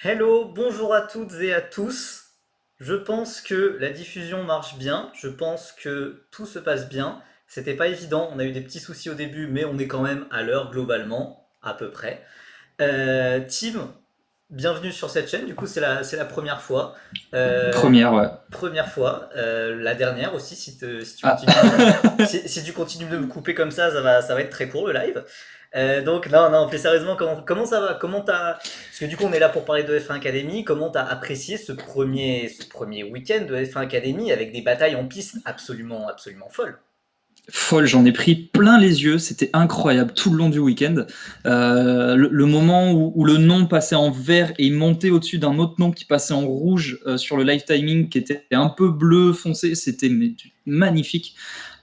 Hello, bonjour à toutes et à tous. Je pense que la diffusion marche bien, je pense que tout se passe bien. C'était pas évident, on a eu des petits soucis au début, mais on est quand même à l'heure globalement, à peu près. Tim, bienvenue sur cette chaîne, du coup c'est la première fois. Euh, Première, ouais. Première fois, la dernière aussi si tu Ah, continues de me, si tu continues de me couper comme ça va être très court le live. Donc non, non, plus sérieusement, comment ça va? Parce que du coup on est là pour parler de F1 Academy, comment t'as apprécié ce premier week-end de F1 Academy avec des batailles en piste absolument, absolument folles? folle, j'en ai pris plein les yeux, c'était incroyable tout le long du week-end. Le moment où le nom passait en vert et il montait au-dessus d'un autre nom qui passait en rouge sur le live timing qui était un peu bleu foncé, c'était magnifique.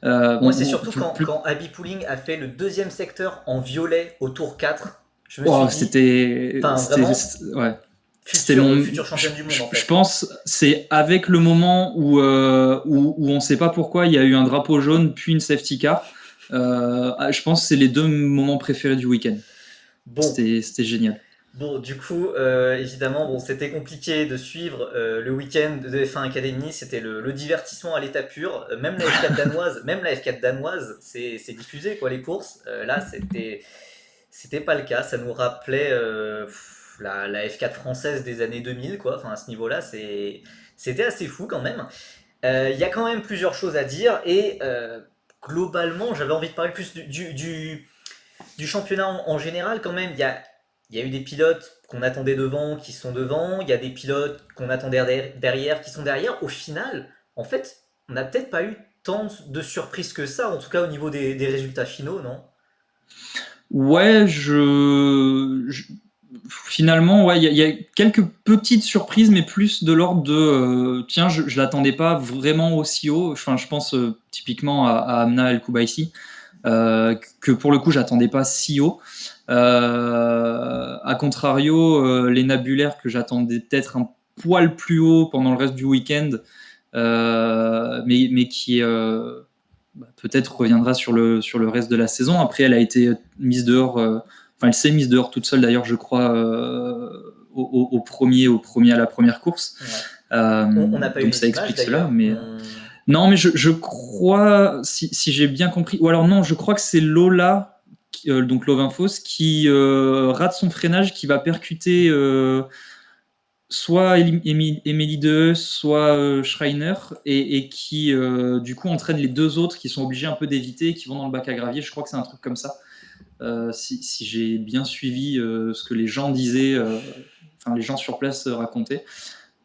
Moi Bon, c'est bon, surtout quand Abby Pooling a fait le deuxième secteur en violet au tour 4, je me suis wow, dit, enfin vraiment, ouais. C'était future championne du monde en je fait. pense, c'est avec le moment où on ne sait pas pourquoi il y a eu un drapeau jaune puis une safety car. Je pense que c'est les deux moments préférés du week-end. Bon, C'était génial. Bon, du coup, évidemment, bon, c'était compliqué de suivre le week-end de F1 Academy. C'était le divertissement à l'état pur. Même la F4 danoise, c'est diffusé quoi les courses. Là, c'était pas le cas. Ça nous rappelait la F4 française des années 2000 quoi. Enfin, à ce niveau-là, c'était assez fou quand même. Il y a quand même plusieurs choses à dire et globalement, j'avais envie de parler plus du championnat en général, quand même, il y a eu des pilotes qu'on attendait devant qui sont devant, il y a des pilotes qu'on attendait derrière qui sont derrière. Au final, en fait, on n'a peut-être pas eu tant de surprises que ça, en tout cas au niveau des résultats finaux, non? Ouais, finalement, ouais, il y a quelques petites surprises, mais plus de l'ordre de tiens, je l'attendais pas vraiment aussi haut. Enfin, je pense typiquement à Amna El Koubaïsi, que pour le coup, j'attendais pas si haut. A contrario, les nabulaires que j'attendais peut-être un poil plus haut pendant le reste du week-end, mais qui peut-être reviendra sur le reste de la saison. Après, elle a été mise dehors, enfin, elle s'est mise dehors toute seule d'ailleurs, je crois, au premier à la première course. Ouais. Euh, On n'a pas eu donc ça les images explique cela, d'ailleurs. mais non, mais je crois, si j'ai bien compris, ou alors non, je crois que c'est Lola, donc Lovinfos, qui rate son freinage, qui va percuter soit Émilie Dehaeux, soit Schreiner, et qui du coup entraîne les deux autres qui sont obligés un peu d'éviter et qui vont dans le bac à gravier. Je crois que c'est un truc comme ça. Si j'ai bien suivi ce que les gens disaient, enfin les gens sur place racontaient.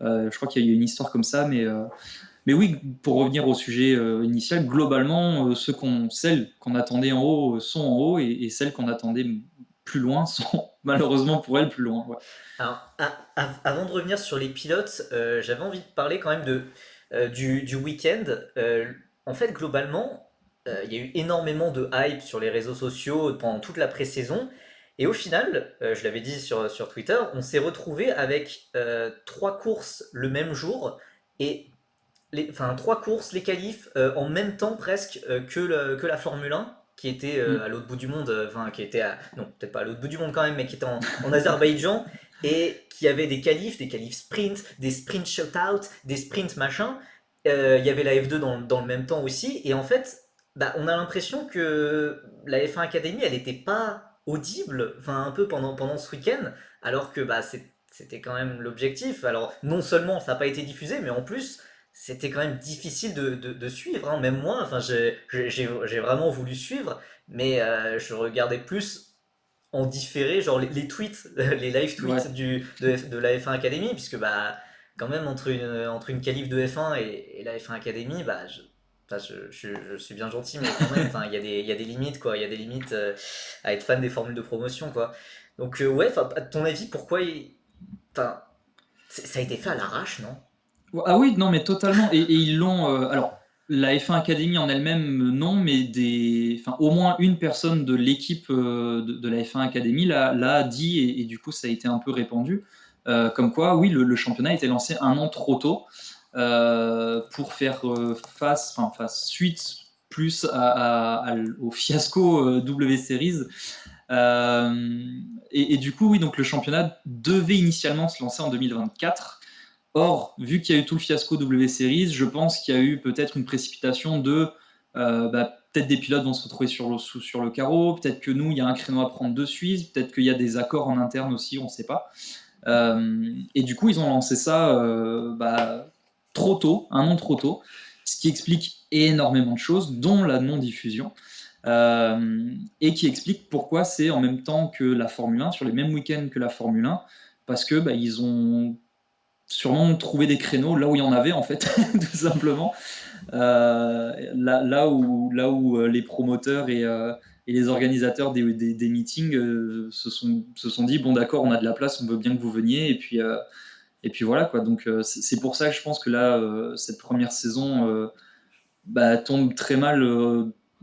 Je crois qu'il y a eu une histoire comme ça, mais oui, pour revenir au sujet initial, globalement, celles qu'on attendait en haut sont en haut et celles qu'on attendait plus loin sont malheureusement pour elles plus loin. Ouais. Alors, avant de revenir sur les pilotes, j'avais envie de parler quand même du week-end. En fait, globalement, il y a eu énormément de hype sur les réseaux sociaux pendant toute la pré-saison. Et au final, je l'avais dit sur Twitter, on s'est retrouvé avec trois courses le même jour. Et enfin, trois courses, les qualifs, en même temps presque que la Formule 1, qui était à Mm. l'autre bout du monde, enfin qui était non, peut-être pas à l'autre bout du monde quand même, mais qui était en Azerbaïdjan, et qui avait des qualifs sprint, des sprint shootout, des sprints machin. Il y avait la F2 dans le même temps aussi, et en fait, bah, on a l'impression que la F1 Academy, elle n'était pas audible, enfin un peu pendant ce week-end, alors que bah, c'était quand même l'objectif. Alors non seulement ça n'a pas été diffusé, mais en plus c'était quand même difficile de suivre, hein. Même moi, enfin, j'ai vraiment voulu suivre, mais je regardais plus en différé, genre les tweets, les live tweets Ouais. de la F1 Academy, puisque bah, quand même, entre une qualif de F1 et la F1 Academy, bah, enfin, je suis bien gentil, mais quand même, enfin, il y a des limites, quoi. Il y a des limites à être fan des formules de promotion, quoi. Donc, ouais, enfin, à ton avis, pourquoi enfin, ça a été fait à l'arrache, non? Ah oui, non, mais totalement. Et ils l'ont. Alors, la F1 Academy en elle-même, non, mais enfin, au moins une personne de l'équipe de la F1 Academy l'a dit, et du coup, ça a été un peu répandu. Comme quoi, oui, le championnat a été lancé un an trop tôt pour faire suite plus au fiasco W Series. Euh, et du coup, oui, donc le championnat devait initialement se lancer en 2024. Or, vu qu'il y a eu tout le fiasco W Series, je pense qu'il y a eu peut-être une précipitation de peut-être des pilotes vont se retrouver sur le carreau, peut-être que nous, il y a un créneau à prendre de suite, peut-être qu'il y a des accords en interne aussi, on ne sait pas. Et du coup, ils ont lancé ça trop tôt, un an trop tôt, ce qui explique énormément de choses, dont la non-diffusion, et qui explique pourquoi c'est en même temps que la Formule 1, sur les mêmes week-ends que la Formule 1, parce que ils ont sûrement trouvé des créneaux là où il y en avait en fait, tout simplement. Là où les promoteurs et les organisateurs des meetings se sont dit bon d'accord, on a de la place, on veut bien que vous veniez, et puis voilà quoi. Donc c'est pour ça que je pense que là cette première saison tombe très mal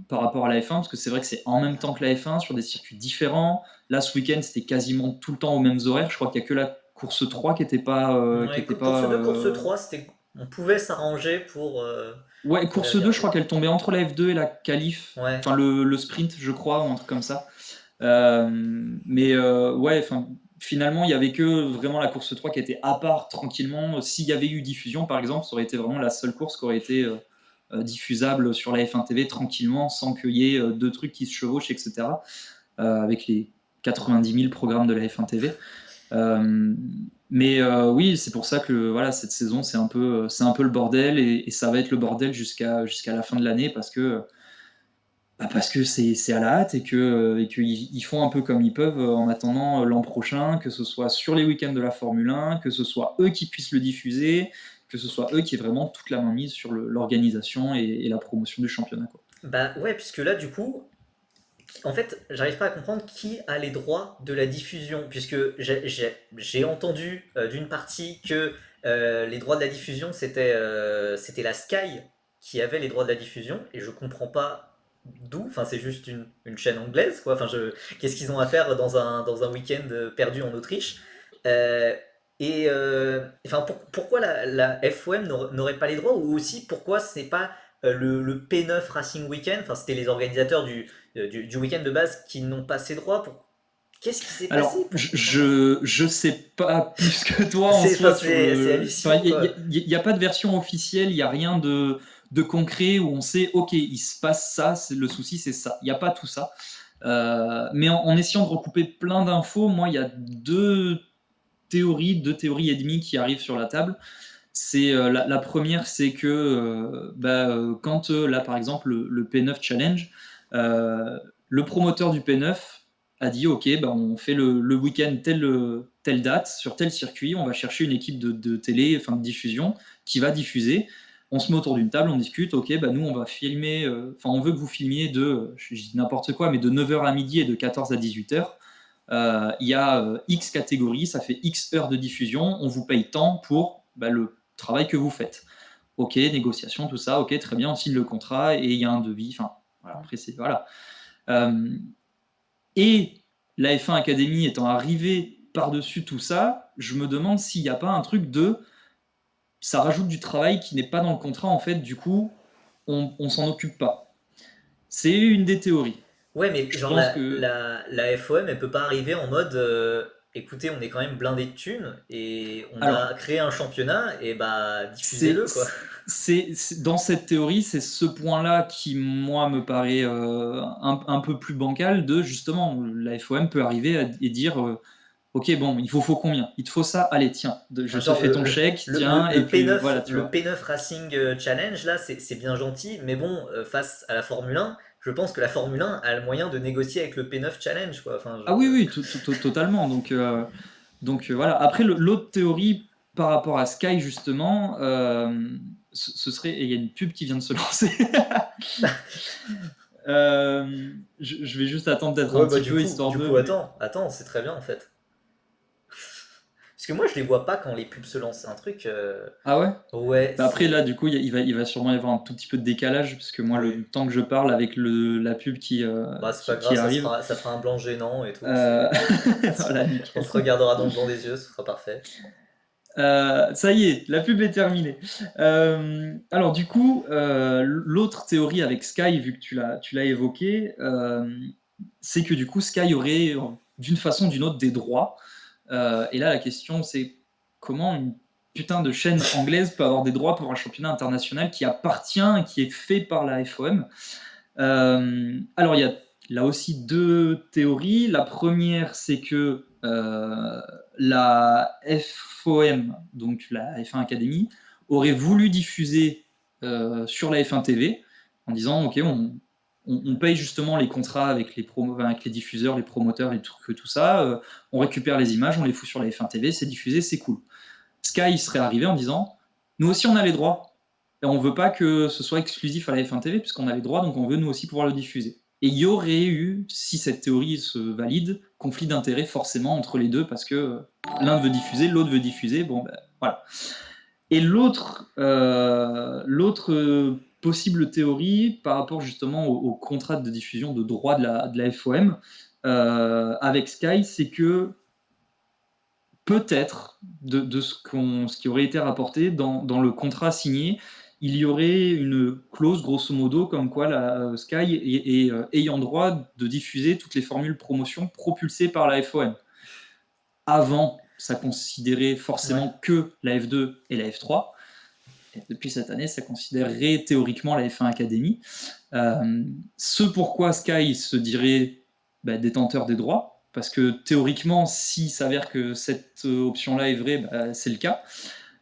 par rapport à la F1, parce que c'est vrai que c'est en même temps que la F1 sur des circuits différents. Là ce week-end c'était quasiment tout le temps aux mêmes horaires. Je crois qu'il n'y a que la course 3 qui était pas Ouais, course 2, course 3, on pouvait s'arranger Ouais, pour les course 2, je regarder. crois qu'elle tombait entre la F2 et la qualif, Ouais. enfin le sprint, je crois, ou un truc comme ça. Mais ouais, enfin, finalement, il y avait que vraiment la course 3 qui était à part tranquillement. S'il y avait eu diffusion, par exemple, ça aurait été vraiment la seule course qui aurait été diffusable sur la F1 TV tranquillement, sans qu'il y ait deux trucs qui se chevauchent, etc. Avec les 90 000 programmes de la F1 TV. Mais oui, c'est pour ça que voilà, cette saison, c'est un peu le bordel, et ça va être le bordel jusqu'à la fin de l'année, parce que c'est à la hâte, et qu'ils ils font un peu comme ils peuvent en attendant l'an prochain, que ce soit sur les week-ends de la Formule 1, que ce soit eux qui puissent le diffuser, que ce soit eux qui aient vraiment toute la main mise sur l'organisation et la promotion du championnat, quoi. Bah ouais, puisque là, du coup, en fait, j'arrive pas à comprendre qui a les droits de la diffusion, puisque j'ai entendu d'une partie que les droits de la diffusion, c'était la Sky qui avait les droits de la diffusion, et je comprends pas d'où, enfin c'est juste une chaîne anglaise, quoi, qu'est-ce qu'ils ont à faire dans un week-end perdu en Autriche. Euh, pourquoi la FOM n'aurait pas les droits, ou aussi pourquoi c'est pas le P9 Racing Weekend, enfin c'était les organisateurs du week-end de base qui n'ont pas ces droits. Qu'est-ce qui s'est passé? Alors, je sais pas plus que toi en C'est enfin, soi sur c'est le. Enfin, hallucinant, quoi. il y a pas de version officielle, il y a rien de concret où on sait, ok, il se passe ça, le souci c'est ça. Il n'y a pas tout ça. Mais en essayant de recouper plein d'infos, moi, il y a deux théories et demie qui arrivent sur la table. C'est la première, c'est que quand là, par exemple, le P9 Challenge, le promoteur du P9 a dit ok, on fait le week-end telle date sur tel circuit, on va chercher une équipe de télé, enfin de diffusion, qui va diffuser. On se met autour d'une table, on discute, ok, nous on va filmer, on veut que vous filmiez je dis n'importe quoi, mais de 9h à midi et de 14 à 18h. Il y a X catégories, ça fait X heures de diffusion, on vous paye tant pour le travail que vous faites. Ok, négociation, tout ça, ok, très bien, on signe le contrat et il y a un devis. Enfin, voilà, après, c'est. Voilà. Et la F1 Academy étant arrivée par-dessus tout ça, je me demande s'il n'y a pas un truc de. Ça rajoute du travail qui n'est pas dans le contrat, en fait, du coup, on s'en occupe pas. C'est une des théories. Ouais, mais Je genre pense que. la FOM, elle peut pas arriver en mode écoutez, on est quand même blindé de thunes et on a Alors, créé un championnat et bah c'est diffusez-le, quoi. dans cette théorie, c'est ce point-là qui, moi, me paraît un peu plus bancal, de justement, la FOM peut arriver et dire ok, bon, faut combien? Il te faut ça? Allez, tiens, je te Genre fais ton chèque, le, le, tiens, et le puis P9, voilà, tu le vois. P9 Racing Challenge, là, c'est bien gentil, mais bon, face à la Formule 1, je pense que la Formule 1 a le moyen de négocier avec le P9 Challenge, quoi. Ah oui, oui, totalement. Donc voilà. Après, l'autre théorie par rapport à Sky, justement, ce serait. Et il y a une pub qui vient de se lancer. Je vais juste attendre peut-être un Ouais, bah petit peu, histoire du de. coup, attends, c'est très bien en fait. Parce que moi, je les vois pas quand les pubs se lancent. C'est un truc. Ah ouais? Ouais, Bah après, là, c'est. du coup, il va sûrement y avoir un tout petit peu de décalage, parce que moi, Oui. le temps que je parle avec la pub Bah, c'est pas grave, qui arrive, ça fera un blanc gênant et tout. euh, voilà, On nickel. se regardera dans le blanc des yeux, ce sera parfait. Ça y est, la pub est terminée. Alors du coup, l'autre théorie avec Sky, vu que tu l'as évoqué, c'est que du coup Sky aurait d'une façon ou d'une autre des droits. Et là, la question, c'est comment une putain de chaîne anglaise peut avoir des droits pour un championnat international qui appartient et qui est fait par la FOM. Alors, il y a là aussi deux théories. La première, c'est que la FOM, donc la F1 Academy, aurait voulu diffuser sur la F1 TV en disant ok, on paye justement les contrats avec avec les diffuseurs, les promoteurs, les trucs, tout ça. On récupère les images, on les fout sur la F1 TV, c'est diffusé, c'est cool. Sky serait arrivé en disant nous aussi on a les droits. Et on veut pas que ce soit exclusif à la F1 TV, puisqu'on a les droits, donc on veut nous aussi pouvoir le diffuser. Et il y aurait eu, si cette théorie se valide, conflit d'intérêts forcément entre les deux, parce que l'un veut diffuser, l'autre veut diffuser, bon ben voilà. Et l'autre possible théorie par rapport justement au contrat de diffusion de droits de la FOM avec Sky, c'est que peut-être de ce qui aurait été rapporté dans le contrat signé, il y aurait une clause grosso modo comme quoi la Sky est ayant droit de diffuser toutes les formules promotion propulsées par la FOM. Avant, ça considérait forcément que la F2 et la F3. Et depuis cette année, ça considérerait théoriquement la F1 Academy. Ce pourquoi Sky se dirait détenteur des droits, parce que théoriquement, s'il s'avère que cette option-là est vraie, c'est le cas.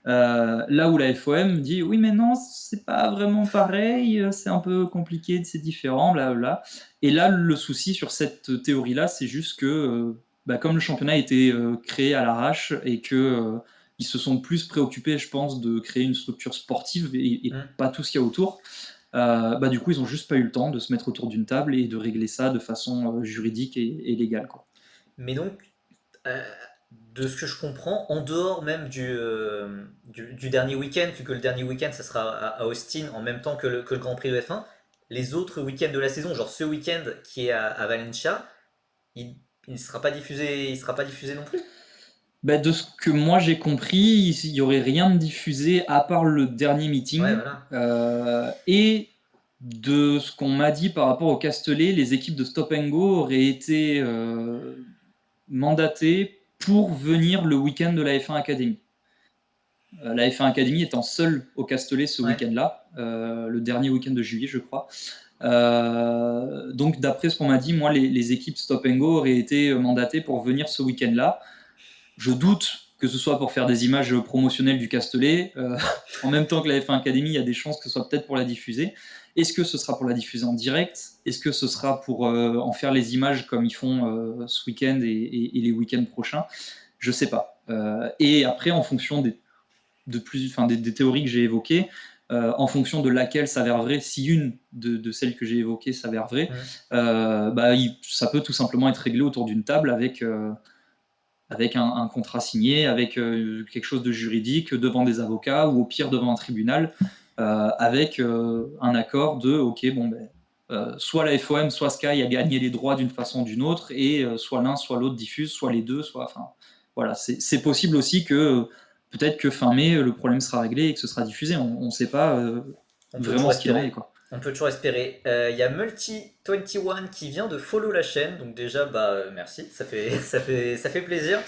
Là où la FOM dit oui, mais non, c'est pas vraiment pareil, c'est un peu compliqué, c'est différent, blablabla. Et là, le souci sur cette théorie-là, c'est juste que comme le championnat a été créé à l'arrache et que ils se sont plus préoccupés, je pense, de créer une structure sportive et pas tout ce qu'il y a autour. Du coup, ils ont juste pas eu le temps de se mettre autour d'une table et de régler ça de façon juridique et légale, quoi. Mais donc, de ce que je comprends, en dehors même du dernier week-end, vu que le dernier week-end ça sera à Austin en même temps que le Grand Prix de F1, les autres week-ends de la saison, genre ce week-end qui est à Valencia, il sera pas diffusé, il sera pas diffusé non plus. De ce que moi j'ai compris, il n'y aurait rien de diffusé à part le dernier Ouais, meeting. voilà. Et de ce qu'on m'a dit par rapport au Castellet, les équipes de Stop and Go auraient été mandatées pour venir le week-end de la F1 Academy. La F1 Academy étant seule au Castellet ce Ouais. week-end-là, le dernier week-end de juillet, je crois. Donc, d'après ce qu'on m'a dit, moi, les équipes Stop and Go auraient été mandatées pour venir ce week-end-là. Je doute que ce soit pour faire des images promotionnelles du Castellet. En même temps que la F1 Academy, il y a des chances que ce soit peut-être pour la diffuser. Est-ce que ce sera pour la diffuser en direct? Est-ce que ce sera pour en faire les images comme ils font ce week-end et les week-ends prochains? Je ne sais pas. Et après, en fonction des théories que j'ai évoquées, en fonction de laquelle s'avère vraie, si une de celles que j'ai évoquées s'avère vraie, ça peut tout simplement être réglé autour d'une table avec un contrat signé, avec quelque chose de juridique devant des avocats ou au pire devant un tribunal, avec un accord de ok, soit la FOM, soit Sky a gagné les droits d'une façon ou d'une autre, et soit l'un, soit l'autre diffuse, soit les deux, voilà, c'est possible aussi que peut-être que fin mai, le problème sera réglé et que ce sera diffusé. On ne sait pas On peut vraiment toujours ce qu'il en est, espérer. quoi. On peut toujours espérer. Il y a Multi21 qui vient de follow la chaîne, donc déjà, merci, ça fait plaisir.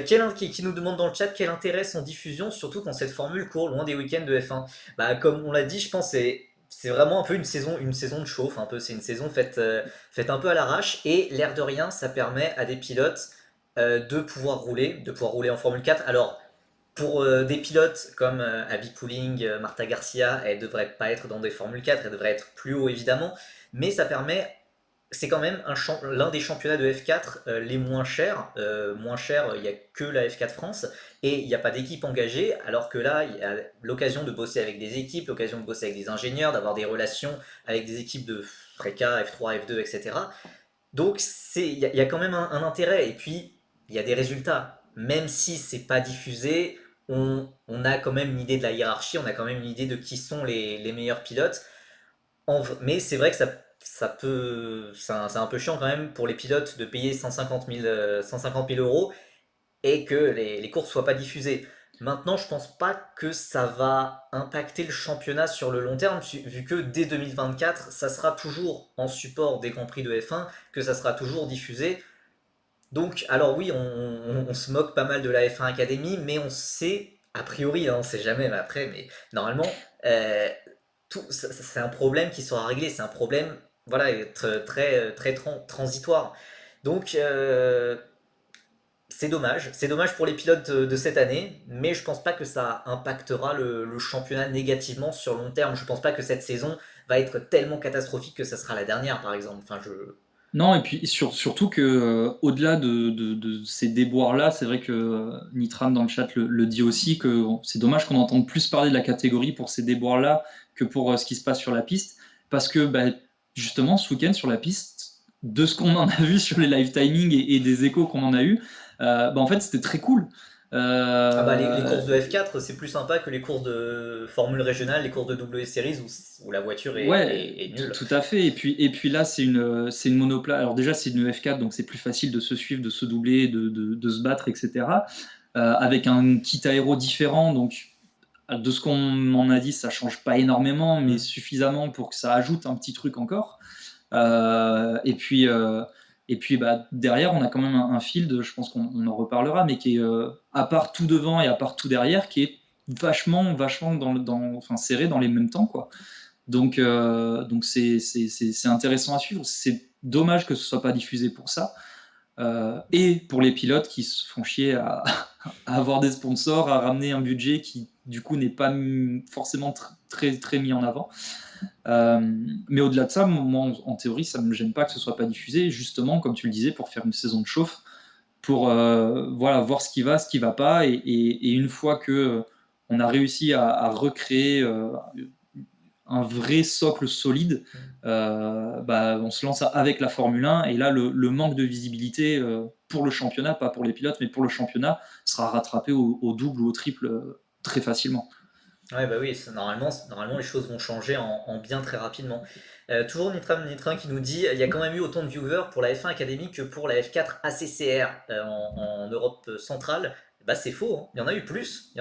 Qui nous demande dans le chat quel intérêt sont diffusion, surtout quand cette formule court loin des week-ends de F1. Comme on l'a dit, je pense que c'est vraiment un peu une saison de chauffe, un peu. C'est une saison faite un peu à l'arrache, et l'air de rien, ça permet à des pilotes de pouvoir rouler en Formule 4. Alors, pour des pilotes comme Abby Pulling, Marta Garcia, elles ne devraient pas être dans des Formule 4, elles devraient être plus haut évidemment, mais c'est quand même l'un des championnats de F4 les moins chers. Moins cher, il n'y a que la F4 France, et il n'y a pas d'équipe engagée, alors que là, il y a l'occasion de bosser avec des équipes, l'occasion de bosser avec des ingénieurs, d'avoir des relations avec des équipes de FRECA, F3, F2, etc. Donc il y a quand même un intérêt. Et puis, il y a des résultats. Même si c'est pas diffusé, on a quand même une idée de la hiérarchie, on a quand même une idée de qui sont les meilleurs pilotes. Mais c'est vrai que c'est un peu chiant quand même pour les pilotes de payer 150 000 euros et que les courses soient pas diffusées. Maintenant, je pense pas que ça va impacter le championnat sur le long terme, vu que dès 2024, ça sera toujours en support des Grands Prix de F1, que ça sera toujours diffusé. Donc, alors oui, on se moque pas mal de la F1 Academy, mais on sait, a priori, hein, on sait jamais, mais après, mais normalement, c'est un problème qui sera réglé, c'est un problème, voilà, très transitoire. Donc, c'est dommage pour les pilotes de cette année, mais je pense pas que ça impactera le championnat négativement sur long terme. Je pense pas que cette saison va être tellement catastrophique que ça sera la dernière, par exemple. Enfin, je... Non, et puis surtout que au-delà de ces déboires-là, c'est vrai que Nitram dans le chat le dit aussi que c'est dommage qu'on entende plus parler de la catégorie pour ces déboires-là que pour ce qui se passe sur la piste, parce que bah, justement ce week-end sur la piste, de ce qu'on en a vu sur les live timing et des échos qu'on en a eu, bah, en fait c'était très cool. Ah bah les Euh, courses de F4 c'est plus sympa que les courses de Formule régionale, les courses de W Series où la voiture Ouais, est nulle. tout à fait. Et puis là, c'est une monoplace. Alors déjà, c'est une F4, donc c'est plus facile de se suivre, de se doubler, de se battre, etc. Avec un kit aéro différent, donc de ce qu'on m'en a dit, ça change pas énormément, mais Mm. suffisamment pour que ça ajoute un petit truc encore. Et puis bah, derrière, on a quand même un field, je pense qu'on en reparlera, mais qui est, à part tout devant et à part tout derrière, qui est vachement enfin, serré dans les mêmes temps, quoi. Donc c'est intéressant à suivre. C'est dommage que ce soit pas diffusé pour ça. Et pour les pilotes qui se font chier à avoir des sponsors, à ramener un budget qui du coup n'est pas forcément très mis en avant. Euh, mais au-delà de ça, moi en théorie, ça me gêne pas que ce soit pas diffusé, justement comme tu le disais, pour faire une saison de chauffe, pour voilà, voir ce qui va pas, et une fois que on a réussi à recréer un vrai socle solide, bah, on se lance avec la Formule 1, et là le manque de visibilité pour le championnat, pas pour les pilotes, mais pour le championnat, sera rattrapé au double ou au triple très facilement. Ouais bah oui, normalement les choses vont changer en bien très rapidement. Toujours Nitram qui nous dit il y a quand même eu autant de viewers pour la F1 Academy que pour la F4 ACCR en Europe centrale. Bah c'est faux, hein. Il y en a eu plus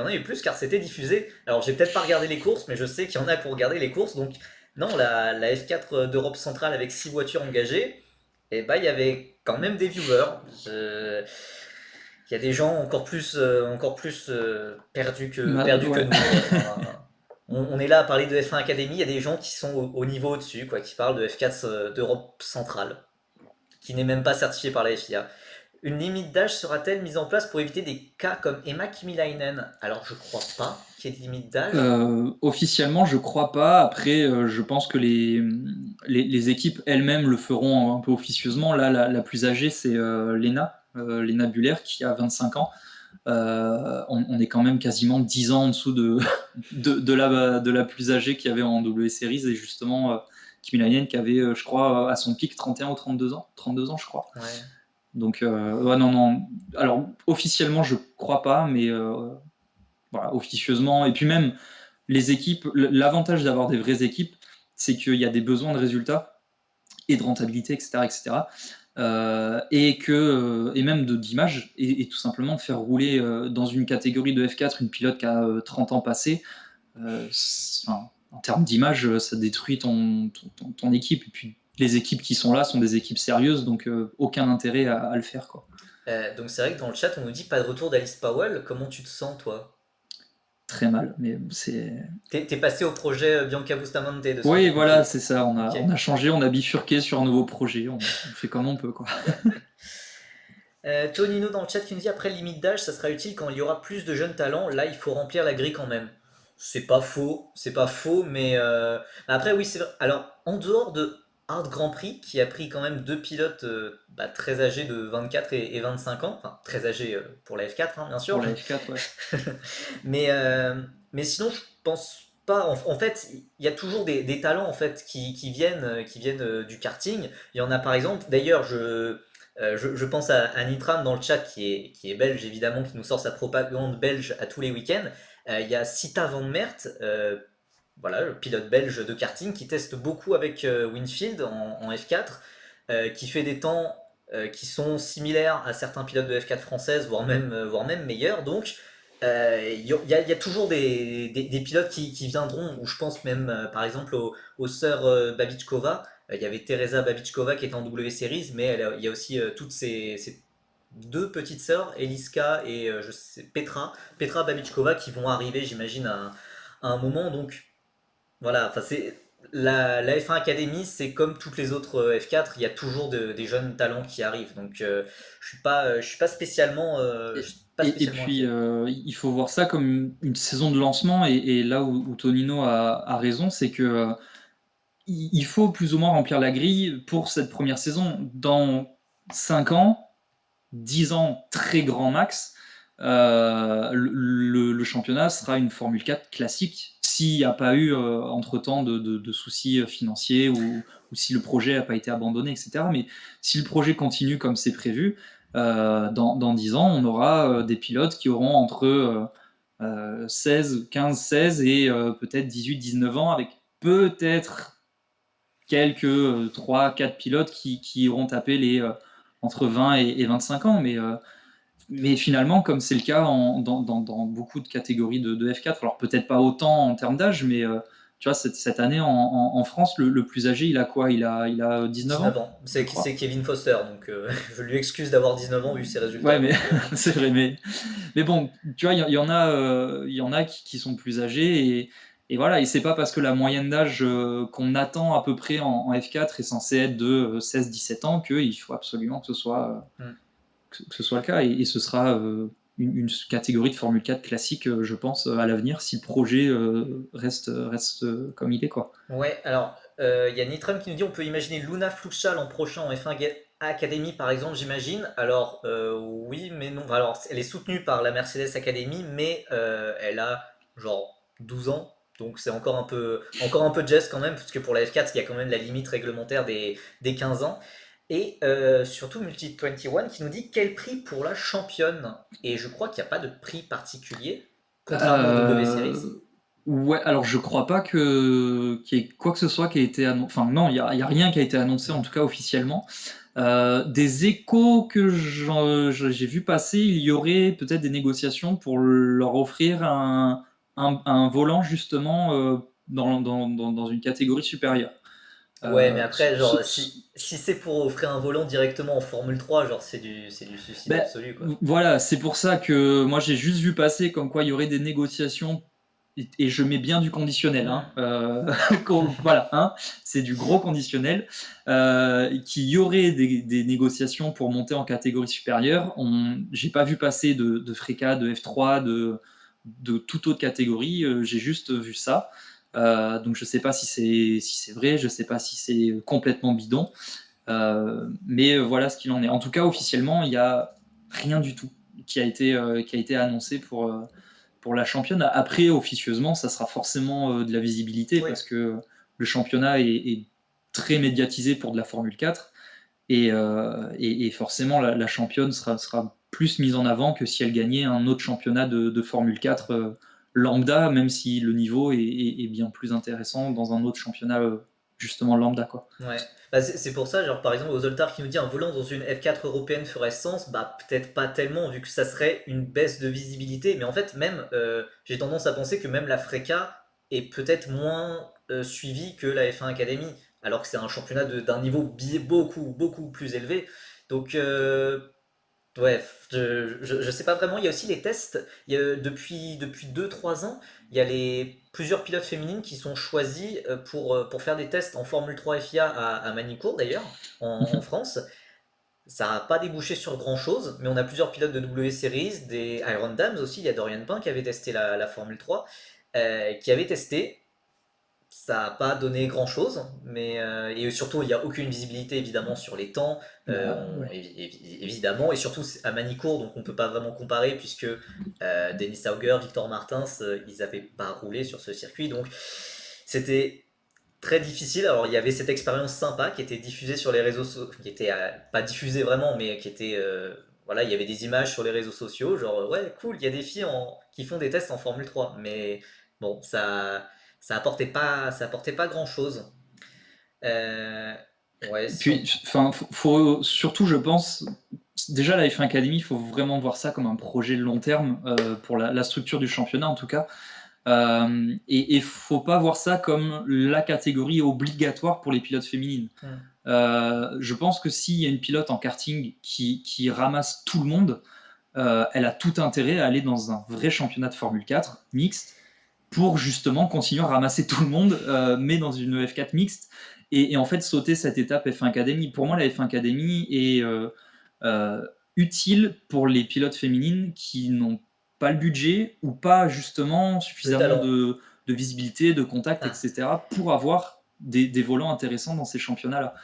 car c'était diffusé. Alors j'ai peut-être pas regardé les courses, mais je sais qu'il y en a pour regarder les courses. Donc non, la F4 d'Europe centrale avec 6 voitures engagées, et bah il y avait quand même des viewers. Il y a des gens encore plus perdus que Ouais. nous. Enfin, on est là à parler de F1 Academy, il y a des gens qui sont au niveau au-dessus, quoi, qui parlent de F4 d'Europe centrale, qui n'est même pas certifié par la FIA. Une limite d'âge sera-t-elle mise en place pour éviter des cas comme Emma Kimilainen? Alors je crois pas qu'il y ait de limite d'âge. Officiellement, je crois pas. Après, je pense que les équipes elles-mêmes le feront un peu officieusement. Là, la plus âgée, c'est Lena Buller, qui a 25 ans. On est quand même quasiment 10 ans en dessous de la plus âgée qu'il y avait en W Series, et justement Kimi Raikkonen qui avait, je crois, à son pic 31 ou 32 ans. 32 ans, je crois. Ouais. Donc, ouais, non, non. Alors, officiellement, je crois pas, mais voilà, officieusement. Et puis même, les équipes, l'avantage d'avoir des vraies équipes, c'est qu'il y a des besoins de résultats et de rentabilité, etc., etc. Et même d'image, et tout simplement faire rouler dans une catégorie de F4 une pilote qui a 30 ans passé, enfin, en termes d'image, ça détruit ton équipe. Et puis les équipes qui sont là sont des équipes sérieuses, donc aucun intérêt à le faire, quoi. Donc c'est vrai que dans le chat on nous dit pas de retour d'Alice Powell. Comment tu te sens toi? Très mal, mais c'est... T'es passé au projet Bianca Bustamante de ce que Oui, j'ai voilà, compris. c'est ça. On a, Ok. on a changé, on a bifurqué sur un nouveau projet. On fait comme on peut, quoi. Tonino dans le chat qui nous dit après le limite d'âge, ça sera utile quand il y aura plus de jeunes talents. Là, il faut remplir la grille quand même. C'est pas faux, mais après oui, c'est vrai. Alors en dehors de Hard Grand Prix, qui a pris quand même deux pilotes très âgés de 24 et 25 ans, enfin très âgés pour la F4, hein, bien Pour sûr, la F4, ouais. mais mais sinon je pense pas. En fait, il y a toujours des talents en fait qui viennent du karting. Il y en a par exemple. D'ailleurs, je pense à Nitram dans le chat qui est belge évidemment, qui nous sort sa propagande belge à tous les week-ends. Il y a Sita Van Mert, voilà, le pilote belge de karting, qui teste beaucoup avec Winfield en F4, qui fait des temps qui sont similaires à certains pilotes de F4 françaises, voire même meilleurs. Donc, il y a toujours des pilotes qui viendront, ou je pense même par exemple aux sœurs Babičková. Il y avait Teresa Babičková qui était en W Series, mais il y a aussi toutes ces deux petites sœurs, Eliska et je sais, Petra Babichkova, qui vont arriver, j'imagine, à un moment. Donc voilà, enfin c'est la F1 Academy, c'est comme toutes les autres F4, il y a toujours des jeunes talents qui arrivent. Donc je suis pas spécialement, je Et, suis pas et spécialement puis, inquiet. il faut voir ça comme une saison de lancement, et là où Tonino a raison, c'est que il faut plus ou moins remplir la grille pour cette première saison. Dans 5 ans, 10 ans, très grand max, le championnat sera une Formule 4 classique, s'il n'y a pas eu entre-temps de soucis financiers, ou si le projet n'a pas été abandonné, etc. Mais si le projet continue comme c'est prévu, dans 10 ans, on aura des pilotes qui auront entre 16, 15, 16 et peut-être 18, 19 ans, avec peut-être quelques 3-4 pilotes qui auront tapé les entre 20 et 25 ans. Mais finalement, comme c'est le cas dans beaucoup de catégories de F4, alors peut-être pas autant en termes d'âge, mais tu vois, cette année en France, le plus âgé, il a quoi? Il a 19 19 ans, ans, je c'est crois. Kevin Foster, donc je lui excuse d'avoir 19 ans vu ses résultats. Ouais, mais Donc, c'est vrai. Mais bon, tu vois, il y en a qui sont plus âgés, et voilà. Et c'est pas parce que la moyenne d'âge qu'on attend à peu près en F4 est censée être de 16-17 ans qu'il faut absolument hmm. que ce soit le cas, et ce sera une catégorie de Formule 4 classique, je pense, à l'avenir, si le projet reste comme il est, quoi. Ouais, alors, il y a Nitram qui nous dit on peut imaginer Luna Fluxal l'an prochain en F1 Academy par exemple, j'imagine. Alors, oui, mais non. Alors, elle est soutenue par la Mercedes Academy, mais elle a genre 12 ans. Donc, c'est encore un peu just quand même, parce que pour la F4, il y a quand même la limite réglementaire des 15 ans. Et surtout Multi21 qui nous dit quel prix pour la championne. Et je crois qu'il n'y a pas de prix particulier, contrairement au W Series. Euh, ouais, alors je crois pas qu'il y ait quoi que ce soit qui a été annoncé. Enfin, non, il y a rien qui a été annoncé, en tout cas officiellement. Des échos que j'ai vu passer, il y aurait peut-être des négociations pour leur offrir un volant, justement, dans une catégorie supérieure. Ouais, mais Euh, ce- après, ce- genre, ce- si c'est pour offrir un volant directement en Formule 3, genre, c'est du suicide ben, absolu, quoi. voilà, c'est pour ça que moi j'ai juste vu passer comme quoi il y aurait des négociations, et je mets bien du conditionnel, hein, Hmm. voilà, hein, c'est du gros conditionnel, qu'il y aurait des négociations pour monter en catégorie supérieure. J'ai pas vu passer de FRECA, de F3, de toute autre catégorie, j'ai juste vu ça. Donc je sais pas si c'est vrai, je sais pas si c'est complètement bidon. Mais voilà ce qu'il en est. En tout cas, officiellement, il n'y a rien du tout qui a été annoncé pour la championne. Après, officieusement, ça sera forcément de la visibilité, Oui. parce que le championnat est très médiatisé pour de la Formule 4, et forcément, la championne sera plus mise en avant que si elle gagnait un autre championnat de Formule 4 lambda, même si le niveau est bien plus intéressant dans un autre championnat, justement lambda, quoi. Ouais. Bah, c'est pour ça, genre, par exemple, aux Zoltar qui nous dit un volant dans une F4 européenne ferait sens, bah, peut-être pas tellement, vu que ça serait une baisse de visibilité. Mais en fait, même, j'ai tendance à penser que même la FRECA est peut-être moins suivie que la F1 Academy, alors que c'est un championnat d'un niveau beaucoup, beaucoup plus élevé. Donc, ouais, je sais pas vraiment. Il y a aussi les tests. Depuis 2 3 ans, il y a plusieurs pilotes féminines qui sont choisies pour faire des tests en Formule 3 FIA à Manicourt d'ailleurs, en France. Ça n'a pas débouché sur grand chose, mais on a plusieurs pilotes de W Series, des Iron Dams aussi. Il y a Dorian Pain qui avait testé la Formule 3, qui avait testé. Ça n'a pas donné grand chose, mais et surtout il n'y a aucune visibilité évidemment sur les temps, Bah ouais. évidemment, et surtout c'est à Manicourt, donc on peut pas vraiment comparer puisque Denis Auger, Victor Martins, ils n'avaient pas roulé sur ce circuit, donc c'était très difficile. Alors il y avait cette expérience sympa qui était diffusée sur les réseaux sociaux, qui était pas diffusée vraiment, mais qui était voilà, il y avait des images sur les réseaux sociaux, genre ouais cool, il y a des filles qui font des tests en Formule 3, mais bon ça apportait pas grand chose. Euh, ouais, si on... Puis, enfin, faut surtout, je pense, déjà la F1 Academy, il faut vraiment voir ça comme un projet de long terme, pour la structure du championnat, en tout cas. Et faut pas voir ça comme la catégorie obligatoire pour les pilotes féminines. Hmm. Je pense que s'il y a une pilote en karting qui ramasse tout le monde, elle a tout intérêt à aller dans un vrai championnat de Formule 4 mixte pour justement continuer à ramasser tout le monde, mais dans une F4 mixte, et en fait sauter cette étape F1 Academy. Pour moi, la F1 Academy est utile pour les pilotes féminines qui n'ont pas le budget ou pas justement suffisamment talent. de visibilité, de contact, Ah. etc. pour avoir des volants intéressants dans ces championnats-là.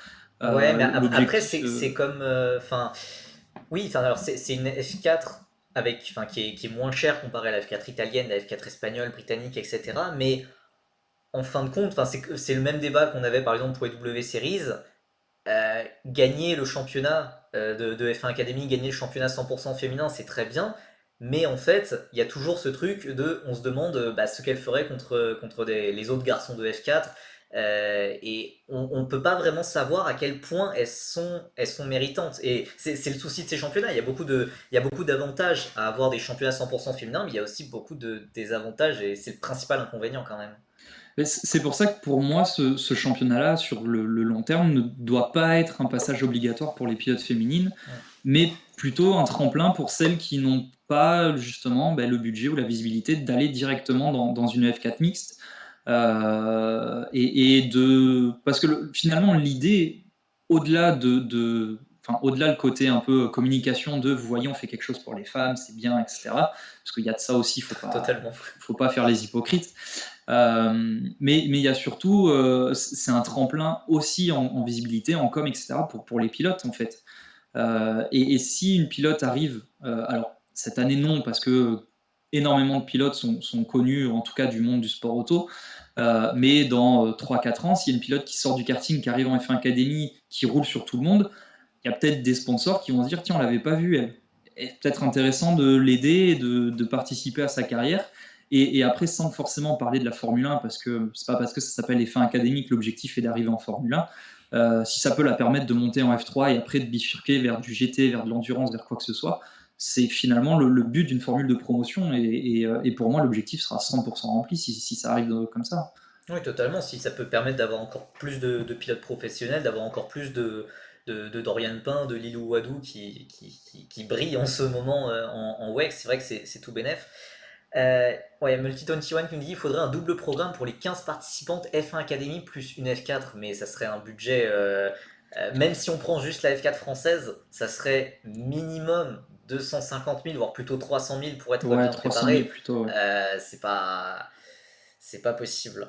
Ouais, mais après, L'objectif, c'est comme. Enfin, oui, enfin, alors c'est une F4 avec, enfin, qui est moins chère comparée à la F4 italienne, la F4 espagnole, britannique, etc. Mais en fin de compte, enfin, c'est le même débat qu'on avait par exemple pour les W Series. Gagner le championnat de F1 Academy, gagner le championnat 100% féminin, c'est très bien. Mais en fait, il y a toujours ce truc de, on se demande bah, ce qu'elle ferait contre les autres garçons de F4. Et on ne peut pas vraiment savoir à quel point elles sont méritantes. Et c'est le souci de ces championnats. Il y a beaucoup d'avantages à avoir des championnats 100% féminins, mais il y a aussi beaucoup de désavantages. Et c'est le principal inconvénient quand même. c'est pour ça que pour moi, ce championnat-là, sur le long terme, ne doit pas être un passage obligatoire pour les pilotes féminines, Ouais. mais plutôt un tremplin pour celles qui n'ont pas justement le budget ou la visibilité d'aller directement dans une F4 mixte. Parce que finalement, l'idée, au-delà au-delà le côté un peu communication de vous voyez, on fait quelque chose pour les femmes, c'est bien, etc. Parce qu'il y a de ça aussi, Totalement. faut pas faire les hypocrites. Mais il y a surtout, c'est un tremplin aussi en visibilité, en com, etc. pour les pilotes en fait. Et si une pilote arrive, alors cette année non, parce que énormément de pilotes sont connus, en tout cas du monde du sport auto, mais dans 3-4 ans, s'il y a une pilote qui sort du karting, qui arrive en F1 Academy, qui roule sur tout le monde, il y a peut-être des sponsors qui vont se dire tiens, on l'avait pas vu, elle. C'est peut-être intéressant de l'aider, de participer à sa carrière. Et après, sans forcément parler de la Formule 1, parce que c'est pas parce que ça s'appelle F1 Academy que l'objectif est d'arriver en Formule 1. Si ça peut la permettre de monter en F3 et après de bifurquer vers du GT, vers de l'endurance, vers quoi que ce soit, c'est finalement le but d'une formule de promotion. Et pour moi, l'objectif sera 100% rempli si ça arrive comme ça. Oui, totalement. Si ça peut permettre d'avoir encore plus de pilotes professionnels, d'avoir encore plus de Dorian Pain, de Lilou Wadou qui brillent en ce moment en WEC, c'est vrai que c'est tout bénef. Ouais, Multi21 qui nous dit qu'il faudrait un double programme pour les 15 participantes F1 Academy plus une F4, mais ça serait un budget, même si on prend juste la F4 française, ça serait minimum 250 000, voire plutôt 300 000 pour être Ouais, bien 300 000 préparé. plutôt. Ouais. C'est pas possible.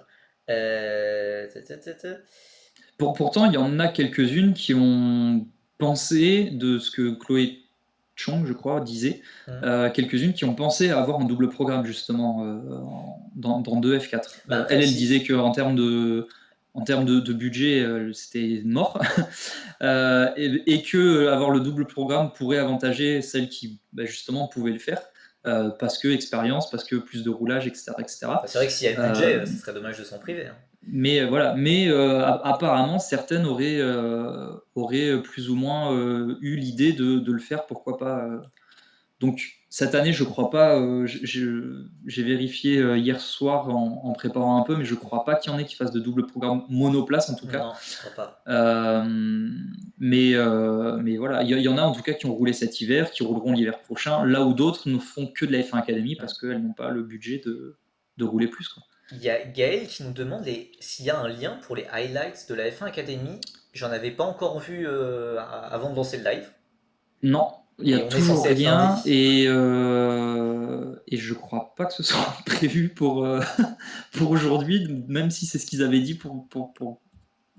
Euh, ta, ta, ta, ta. Pourtant, il y en a quelques-unes qui ont pensé de ce que Chloé Chong, je crois, disait, quelques-unes qui ont pensé à avoir un double programme justement dans deux F4. Bah après, Elle si. disait qu'en termes de budget, c'était mort. Et que avoir le double programme pourrait avantager celles qui justement pouvaient le faire. Parce que expérience, parce que plus de roulage, etc. etc. Bah, c'est vrai que s'il y a le budget, ce serait dommage de s'en priver. Hein. Mais voilà, mais apparemment certaines auraient plus ou moins eu l'idée de le faire, pourquoi pas. Donc cette année, je crois pas. J'ai vérifié hier soir en préparant un peu, mais je crois pas qu'il y en ait qui fassent de double programme monoplace en tout cas. Non, je crois pas. Mais voilà, il y en a en tout cas qui ont roulé cet hiver, qui rouleront l'hiver prochain, là où d'autres ne font que de la F1 Academy parce qu'elles n'ont pas le budget de rouler plus, quoi. Il y a Gaël qui nous demande s'il y a un lien pour les highlights de la F1 Academy. J'en avais pas encore vu avant de lancer le live. Non, il y a Et on est toujours censé être rien lundi. et je crois pas que ce soit prévu pour aujourd'hui, même si c'est ce qu'ils avaient dit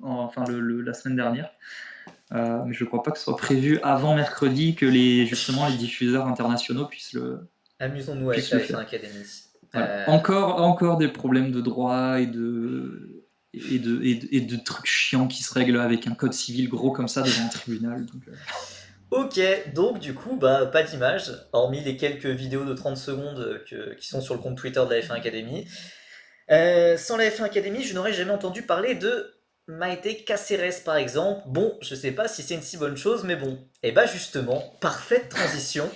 enfin la semaine dernière. Mais je crois pas que ce soit prévu avant mercredi que justement les diffuseurs internationaux puissent Amusons-nous avec le la F1 faire. Academy. Voilà. Encore des problèmes de droit et de trucs chiants qui se règlent avec un code civil gros comme ça devant un tribunal. Donc, Ok, donc du coup, bah, pas d'image, hormis les quelques vidéos de 30 secondes qui sont sur le compte Twitter de la F1 Academy. Sans la F1 Academy, je n'aurais jamais entendu parler de Maite Cáceres par exemple. Bon, je sais pas si c'est une si bonne chose, mais bon. Et bah justement, parfaite transition.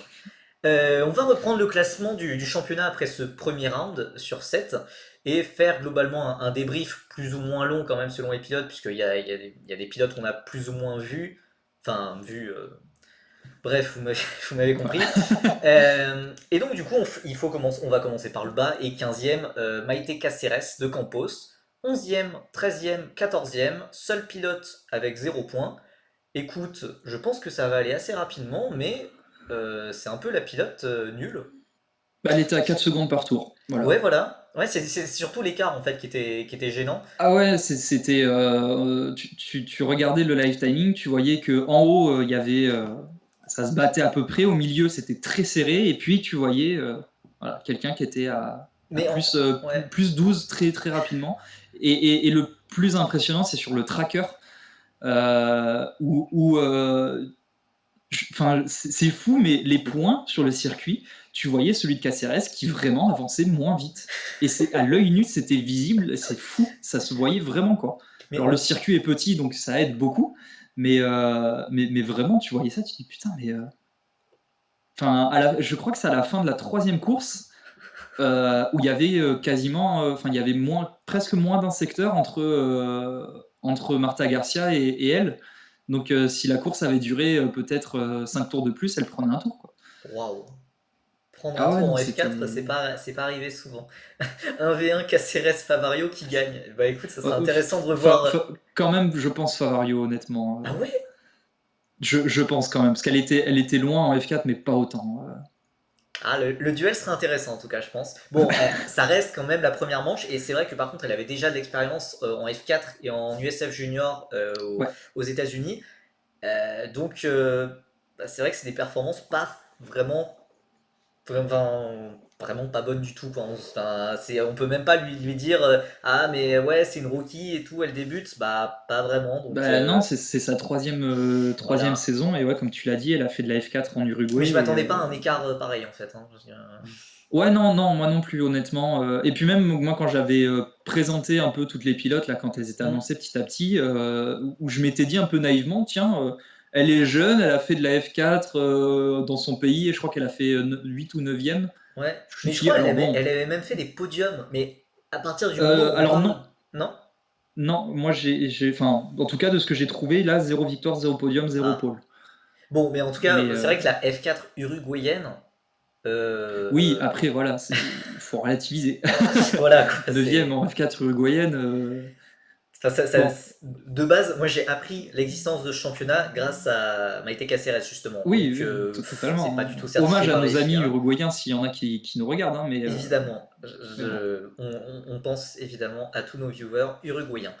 On va reprendre le classement du championnat après ce premier round sur 7. et faire globalement un débrief plus ou moins long quand même selon les pilotes, puisqu'il y a des pilotes qu'on a plus ou moins vus, enfin vus, bref, vous m'avez compris. Et donc du coup, on va commencer par le bas, et 15e, Maïté Cáceres de Campos, 11e, 13e, 14e, seul pilote avec 0 points. Écoute, je pense que ça va aller assez rapidement, mais c'est un peu la pilote nulle. Bah, elle était à 4 secondes par tour. Ouais, Voilà. voilà. Ouais, c'est surtout l'écart en fait qui était gênant. Ah ouais, c'était. Tu regardais le live timing, tu voyais que en haut, il y avait. Ça se battait à peu près. Au milieu, c'était très serré. Et puis, tu voyais voilà, quelqu'un qui était à Mais plus, ouais. plus 12 très, très rapidement. Et le plus impressionnant, c'est sur le tracker. Enfin, c'est fou, mais les points sur le circuit, tu voyais celui de Caceres qui vraiment avançait moins vite. Et c'est à l'œil nu, c'était visible, c'est fou, ça se voyait vraiment quoi. Mais Alors le circuit est petit, donc ça aide beaucoup, mais vraiment, tu voyais ça, tu te dis putain, mais enfin, je crois que c'est à la fin de la troisième course où il y avait quasiment, enfin, il y avait presque moins d'un secteur entre Marta Garcia et elle. Donc, si la course avait duré peut-être 5 tours de plus, elle prenait un tour, quoi. waouh. Prendre un Ah ouais, tour non, en c'était. F4, c'est pas arrivé souvent. Un V1 Caceres Favario qui gagne. Bah écoute, ça sera intéressant de revoir. Quand même, je pense Favario, honnêtement. Ah ouais? Je pense quand même, parce elle était loin en F4, mais pas autant. Ah, le duel sera intéressant en tout cas, je pense. Bon, ça reste quand même la première manche, et c'est vrai que par contre, elle avait déjà de l'expérience en F4 et en USF Junior Ouais. aux États-Unis. Donc, bah, c'est vrai que c'est des performances pas vraiment, vraiment pas bonnes du tout, quoi. Enfin, on peut même pas lui dire ah, mais ouais, c'est une rookie et tout, elle débute. Bah, pas vraiment. Donc, Bah non, c'est sa troisième voilà. saison, et ouais, comme tu l'as dit, elle a fait de la F4 en Mais Uruguay. je m'attendais pas à un écart pareil en fait, hein. Ouais, non, non, moi non plus, honnêtement. Et puis même, moi, quand j'avais présenté un peu toutes les pilotes, là, quand elles étaient Hmm. annoncées petit à petit, où je m'étais dit un peu naïvement, tiens, elle est jeune, elle a fait de la F4 dans son pays, et je crois qu'elle a fait 8 ou 9e. Ouais, Je me mais je suis dit, crois alors bon, elle avait même fait des podiums, mais à partir du moment où on alors parle. non, Non? non, moi enfin, en tout cas, de ce que j'ai trouvé, là, 0 victoire, 0 podium, 0 Ah. pôle. Bon, mais en tout cas, Mais c'est vrai que la F4 uruguayenne, oui, euh, après, voilà, il faut relativiser. voilà quoi, 9e c'est. en F4 uruguayenne, Enfin, bon, de base, moi j'ai appris l'existence de ce championnat grâce à Maïté Caceres justement. oui, Donc, oui, c'est totalement, pas hein. du tout certifié Hommage à par la nos amis FIA. uruguayens s'il y en a qui nous regardent, hein, Évidemment, mais bon. on pense évidemment à tous nos viewers uruguayens.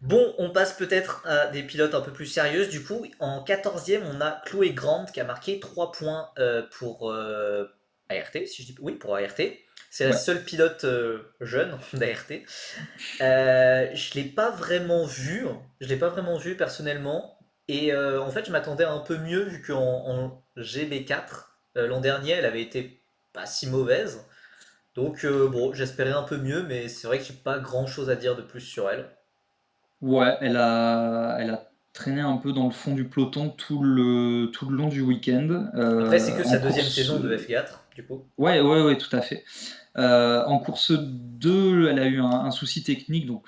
Bon, on passe peut-être à des pilotes un peu plus sérieuses. Du coup, en 14e, on a Chloé Grant qui a marqué 3 points pour ART, si je dis oui, pour ART. C'est la Ouais. seule pilote jeune d'ART. Je l'ai pas vraiment vue, je l'ai pas vraiment vue personnellement. Et en fait, je m'attendais à un peu mieux vu qu'en GB4, l'an dernier, elle avait été pas si mauvaise. Donc bon, j'espérais un peu mieux, mais c'est vrai que j'ai pas grand chose à dire de plus sur elle. Ouais, elle a traîné un peu dans le fond du peloton tout le long du week-end. Après, c'est que En sa deuxième course. saison de F4, du coup. Ouais, ouais, ouais, tout à fait. En course 2, elle a eu un souci technique, donc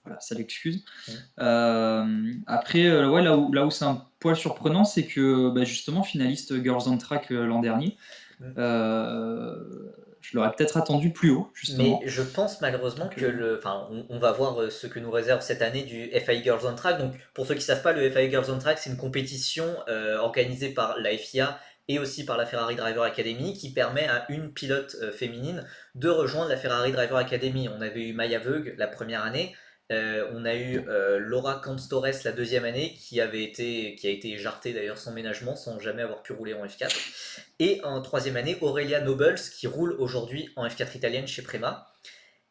voilà, ça l'excuse. Mm. Après, ouais, là où c'est un poil surprenant, c'est que bah, justement, finaliste Girls on Track l'an dernier, Mm. je l'aurais peut-être attendu plus haut, Mais justement. je pense malheureusement Donc, que enfin, on va voir ce que nous réserve cette année du FI Girls on Track. Donc, pour ceux qui ne savent pas, le FI Girls on Track, c'est une compétition organisée par la FIA et aussi par la Ferrari Driver Academy qui permet à une pilote féminine de rejoindre la Ferrari Driver Academy. On avait eu Maya Veug la première année, on a eu Laura Cantores la deuxième année qui a été jartée d'ailleurs sans ménagement, sans jamais avoir pu rouler en F4. Et en troisième année, Aurelia Nobles qui roule aujourd'hui en F4 italienne chez Prema.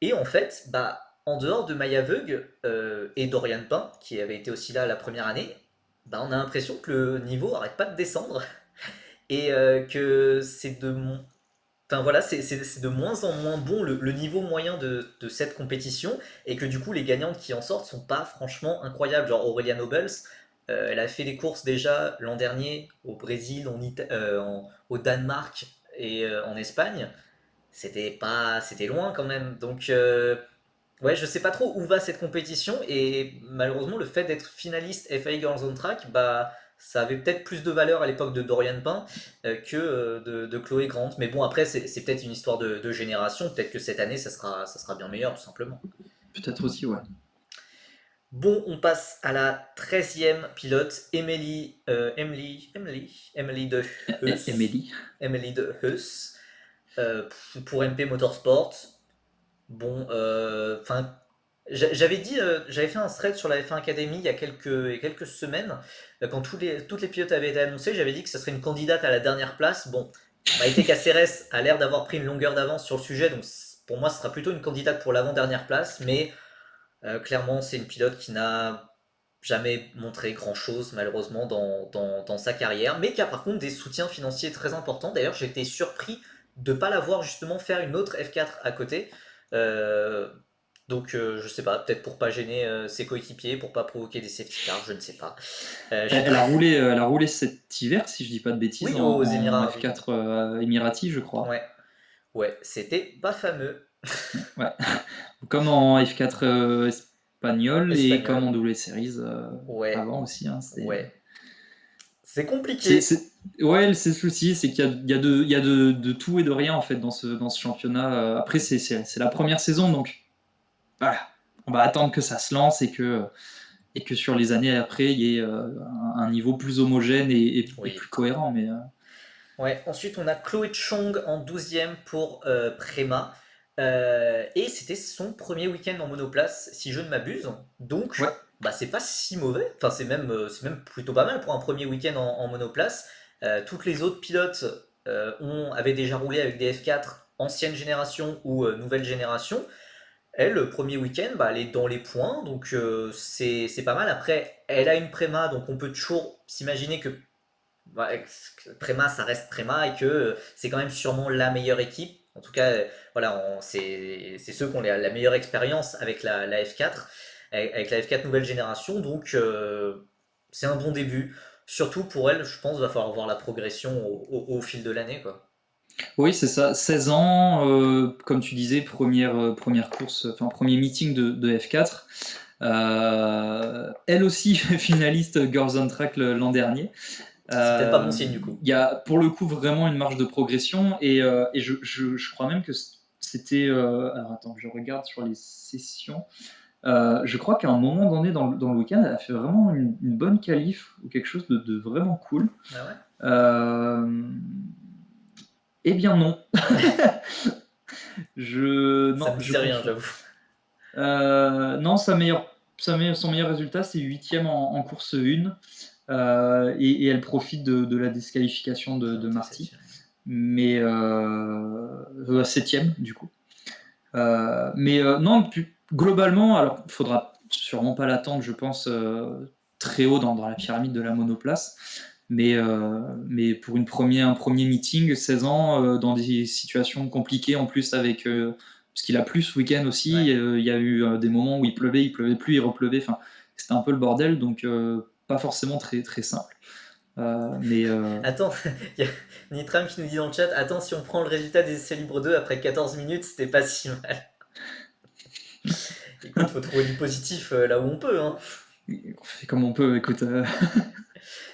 Et en fait, bah, en dehors de Maya Veug et Dorian Pain, qui avait été aussi là la première année, bah, on a l'impression que le niveau arrête pas de descendre et que enfin, voilà, c'est de moins en moins bon le niveau moyen de cette compétition, et que du coup les gagnantes qui en sortent sont pas franchement incroyables. Genre Aurelia Nobles, elle a fait des courses déjà l'an dernier au Brésil, au Danemark et en Espagne. c'était loin quand même. Donc, ouais, je sais pas trop où va cette compétition et malheureusement le fait d'être finaliste FA Girls on Track, bah ça avait peut-être plus de valeur à l'époque de Dorian Pain que de Chloé Grant. Mais bon, après c'est peut-être une histoire de génération. Peut-être que cette année ça sera bien meilleur tout simplement. Peut-être aussi, ouais. Bon, on passe à la 13e pilote, Emily de Heus. Emily. Emily de Heus, pour MP Motorsport. Bon, enfin, j'avais fait un thread sur la F1 Academy il y a quelques semaines, quand toutes les pilotes avaient été annoncées, j'avais dit que ce serait une candidate à la dernière place. Bon, Maïté Cáceres a l'air d'avoir pris une longueur d'avance sur le sujet, donc pour moi, ce sera plutôt une candidate pour l'avant-dernière place, mais clairement, c'est une pilote qui n'a jamais montré grand-chose, malheureusement, dans sa carrière, mais qui a par contre des soutiens financiers très importants. D'ailleurs, j'ai été surpris de ne pas la voir justement faire une autre F4 à côté. Euh, donc, je sais pas, peut-être pour pas gêner ses coéquipiers, pour pas provoquer des safety cars, je ne sais pas. J'ai Elle pas... a roulé, elle a roulé cet hiver, si je dis pas de bêtises, Oui, en, aux en Émirats Arabes Unis. F4 Emirati, je crois. Ouais, ouais, c'était pas fameux. Ouais. Comme en F4 espagnol et comme en Espagnol. W Series Ouais, avant aussi. Hein, ouais. C'est c'est, compliqué. c'est- ouais, c'est le souci, c'est qu'il y a de tout et de rien en fait dans ce championnat. Après, c'est la première saison, donc voilà, on va attendre que ça se lance et que sur les années après, il y ait un niveau plus homogène et plus Oui. cohérent. Mais Ouais, ensuite on a Chloé Chong en 12e pour Prema. Et c'était son premier week-end en monoplace, si je ne m'abuse. Donc, ouais, bah, c'est pas si mauvais. Enfin, c'est même plutôt pas mal pour un premier week-end en monoplace. Toutes les autres pilotes avaient déjà roulé avec des F4 ancienne génération ou nouvelle génération. Elle, le premier week-end, bah, elle est dans les points, donc c'est pas mal. Après, elle a une Prema, donc on peut toujours s'imaginer que ouais, Prema, ça reste Prema et que c'est quand même sûrement la meilleure équipe. En tout cas, voilà, c'est ceux qui ont la meilleure expérience avec la F4, avec la F4 nouvelle génération. Donc, c'est un bon début. Surtout pour elle, je pense, va falloir voir la progression au fil de l'année, quoi. oui, c'est ça. 16 ans, comme tu disais, première course, enfin premier meeting de F4. Elle aussi finaliste Girls on Track l'an dernier. C'est peut-être pas bon signe du coup. Il y a pour le coup vraiment une marge de progression et je crois même que c'était. Alors attends, je regarde sur les sessions. Je crois qu'à un moment donné dans le week-end, elle a fait vraiment une bonne qualif ou quelque chose de vraiment cool. Ah ouais. Euh, eh bien non. Ça Non, me je disait rien, confonds. j'avoue. Non, son meilleur résultat, c'est 8e en course 1. Et elle profite de la disqualification C'est de noté Marty. 7e. Mais 7e, du coup. Mais non, globalement, alors il faudra sûrement pas l'attendre, je pense, très haut dans la pyramide de la monoplace. Mais pour un premier meeting, 16 ans, dans des situations compliquées, en plus avec. Parce qu'il a plu ce week-end Ouais. aussi, il y a eu des moments où il pleuvait plus, il repleuvait, enfin, c'était un peu le bordel, donc pas forcément très, très simple. Mais Attends, il y a Nitram qui nous dit dans le chat, attends, si on prend le résultat des essais libres 2 après 14 minutes, c'était pas si mal. Écoute, faut trouver du positif là où on peut, hein. on fait comme on peut, écoute.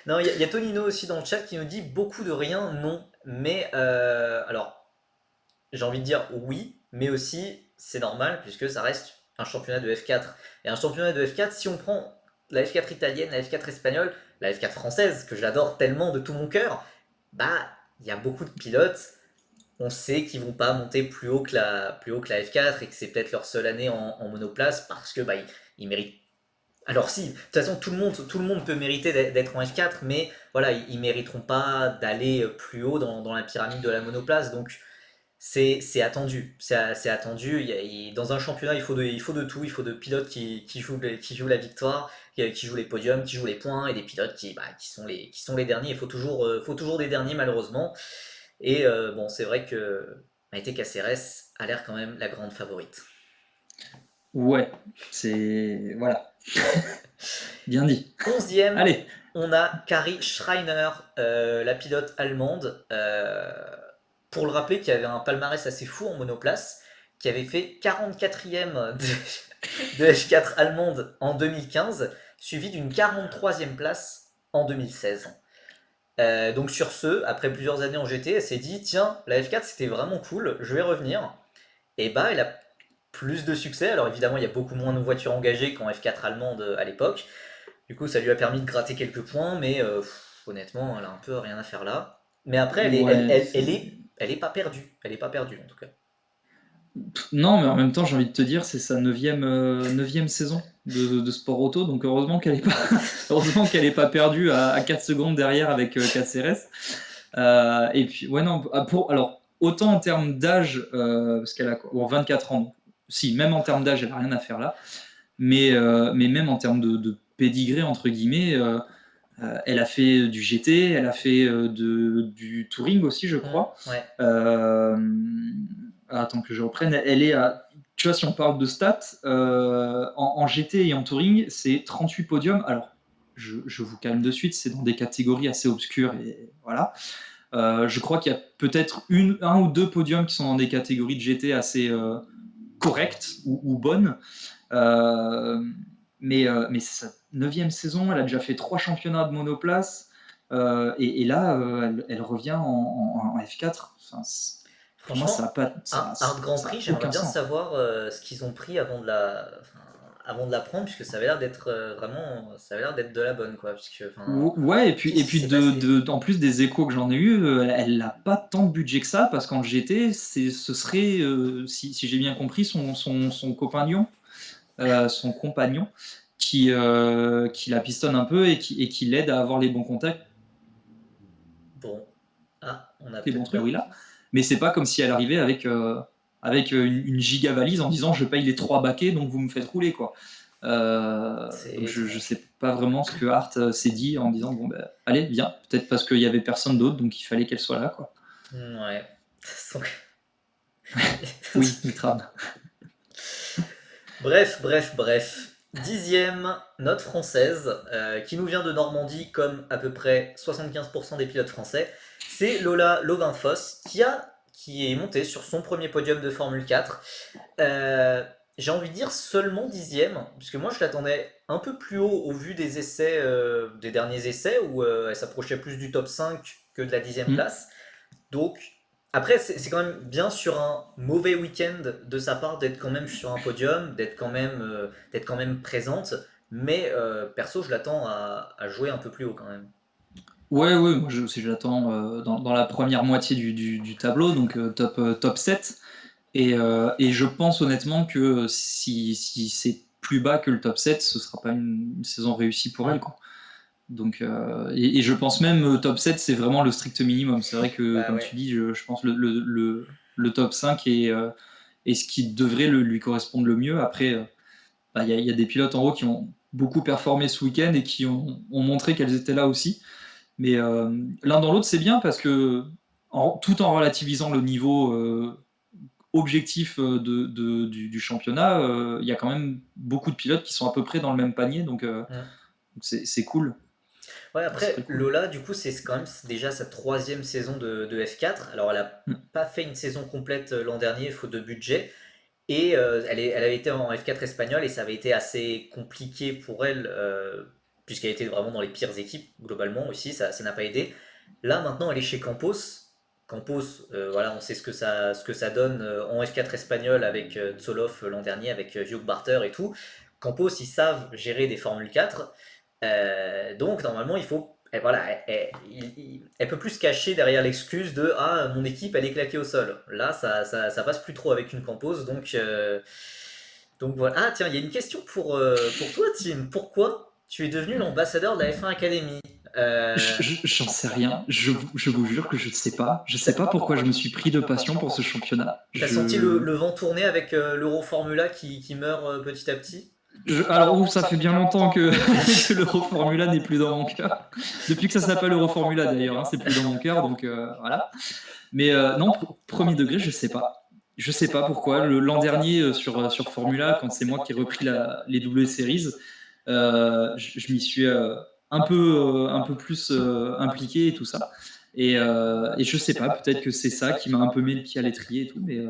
Non, il y a Tonino aussi dans le chat qui nous dit beaucoup de rien, non. Mais alors, j'ai envie de dire oui, mais aussi c'est normal puisque ça reste un championnat de F4. Et un championnat de F4, si on prend la F4 italienne, la F4 espagnole, la F4 française, que j'adore tellement de tout mon cœur, bah, il y a beaucoup de pilotes. On sait qu'ils vont pas monter plus haut que la F4 et que c'est peut-être leur seule année en monoplace parce que bah, ils méritent. Alors si, de toute façon tout le monde peut mériter d'être en F4, mais voilà, ils mériteront pas d'aller plus haut dans la pyramide de la monoplace. Donc c'est attendu. C'est attendu. Dans un championnat, il faut de tout. Il faut de pilotes qui jouent la victoire, qui jouent les podiums, qui jouent les points, et des pilotes qui sont les derniers. Il faut toujours des derniers, malheureusement. Et bon, c'est vrai que Maïté Cáceres a l'air quand même la grande favorite. Ouais, c'est. Voilà. Bien dit. 11e, Allez, on a Kari Schreiner, la pilote allemande. pour le rappeler, qui avait un palmarès assez fou en monoplace, qui avait fait 44e de F4 allemande en 2015, suivi d'une 43e place en 2016. Donc sur ce, après plusieurs années en GT, elle s'est dit, tiens, la F4 c'était vraiment cool, je vais revenir. Et bah elle a plus de succès, alors évidemment il y a beaucoup moins de voitures engagées qu'en F4 allemande à l'époque, du coup ça lui a permis de gratter quelques points, mais honnêtement elle a un peu rien à faire là. Mais après Ouais, elle est pas perdue, elle est pas perdue en tout cas. non, mais en même temps, j'ai envie de te dire, c'est sa neuvième saison de sport auto, donc heureusement qu'elle est pas, heureusement qu'elle est pas perdue à 4 secondes derrière avec Caceres. Et puis, ouais, non, alors, autant en termes d'âge, parce qu'elle a bon, 24 ans, donc, si, même en termes d'âge, elle a rien à faire là, mais même en termes de pédigré, entre guillemets, elle a fait du GT, elle a fait du touring aussi, je crois. Ouais. Attends que je reprenne. Elle est à. Tu vois, si on parle de stats, en GT et en touring, c'est 38 podiums. Alors, je vous calme de suite, c'est dans des catégories assez obscures. Et voilà. Je crois qu'il y a peut-être un ou deux podiums qui sont dans des catégories de GT assez correctes ou bonnes. Mais c'est sa 9e saison, elle a déjà fait 3 championnats de monoplace, et là, elle revient en F4. Enfin, pour moi, ça Franchement, n'a pas, ça, Art Grand ça Prix, a j'aimerais aucun bien sens. savoir ce qu'ils ont pris avant de la prendre, puisque ça avait l'air d'être vraiment, ça avait l'air d'être de la bonne, quoi. Puisque, enfin, Ouais, qu'est-ce qui s'est passé? en plus des échos que j'en ai eu, elle n'a pas tant de budget que ça, parce qu'en GT, ce serait, si j'ai bien compris, son compagnon, qui la pistonne un peu et qui l'aide à avoir les bons contacts, Bon, on a les bons peut-être trucs, perdu. oui, là. Mais c'est pas comme si elle arrivait avec une giga valise en disant je paye les 3 baquets, donc vous me faites rouler, quoi. C'est Donc je étrange. sais pas vraiment ce que Hart s'est dit en disant bon, ben allez, viens. Peut-être parce qu'il y avait personne d'autre, donc il fallait qu'elle soit là, quoi. Ouais. Oui, Mitra. Bref. 10e note française, qui nous vient de Normandie, comme à peu près 75% des pilotes français. C'est Lola Lovin-Foss qui est montée sur son premier podium de Formule 4. Euh, j'ai envie de dire seulement 10e, puisque moi je l'attendais un peu plus haut au vu des essais, des derniers essais, où elle s'approchait plus du top 5 que de la 10e Mm. place. Donc, après, c'est quand même bien sur un mauvais week-end de sa part d'être quand même sur un podium, d'être quand même présente. Mais perso, je l'attends à jouer un peu plus haut quand même. Ouais, ouais, moi aussi j'attends dans la première moitié du tableau, donc top 7. Et je pense honnêtement que si c'est plus bas que le top 7, ce sera pas une saison réussie pour elle, Hmm. quoi. Donc, et je pense même top 7, c'est vraiment le strict minimum. C'est vrai que, Bah comme ouais. tu dis, je pense le top 5 est ce qui devrait lui correspondre le mieux. Après, bah, y a des pilotes en haut qui ont beaucoup performé ce week-end et qui ont montré qu'elles étaient là aussi. Mais l'un dans l'autre, c'est bien parce que, tout en relativisant le niveau objectif du championnat, il y a quand même beaucoup de pilotes qui sont à peu près dans le même panier. Donc, Hmm. c'est cool. Ouais, C'est très après, cool. Lola, du coup, c'est quand même déjà sa troisième saison de F4. Alors, elle a Mm. pas fait une saison complète l'an dernier, faute de budget. Et elle avait été en F4 espagnol et ça avait été assez compliqué pour elle, puisqu'elle était vraiment dans les pires équipes, globalement aussi, ça n'a pas aidé. Là, maintenant, elle est chez Campos. Campos, voilà, on sait ce que ça donne en F4 espagnol avec Tsoloff l'an dernier, avec Hugh Barter et tout. Campos, ils savent gérer des Formule 4. Donc, normalement, il faut. Voilà, elle peut plus se cacher derrière l'excuse de ah, mon équipe, elle est claquée au sol. Là, ça passe plus trop avec une Campos. Donc voilà. Ah, tiens, il y a une question pour toi, Tim. Pourquoi tu es devenu l'ambassadeur de la F1 Academy? J'en sais rien. Je vous jure que je ne sais pas. Je ne T'as sais pas pourquoi je me suis pris de passion pour ce championnat. t'as senti le vent tourner avec l'Euro Formula qui meurt petit à petit? Alors, ça fait bien longtemps que, que l'Euroformula n'est plus dans mon cœur. Depuis que ça s'appelle Euroformula d'ailleurs, hein, c'est plus dans mon cœur, donc voilà. Mais non, premier degré, je sais pas. Je sais pas pourquoi. L'an dernier, sur Formula, quand c'est moi qui ai repris les W Series, je m'y suis un peu plus impliqué et tout ça. Et je sais pas, peut-être que c'est ça qui m'a un peu mis le pied à l'étrier et tout, mais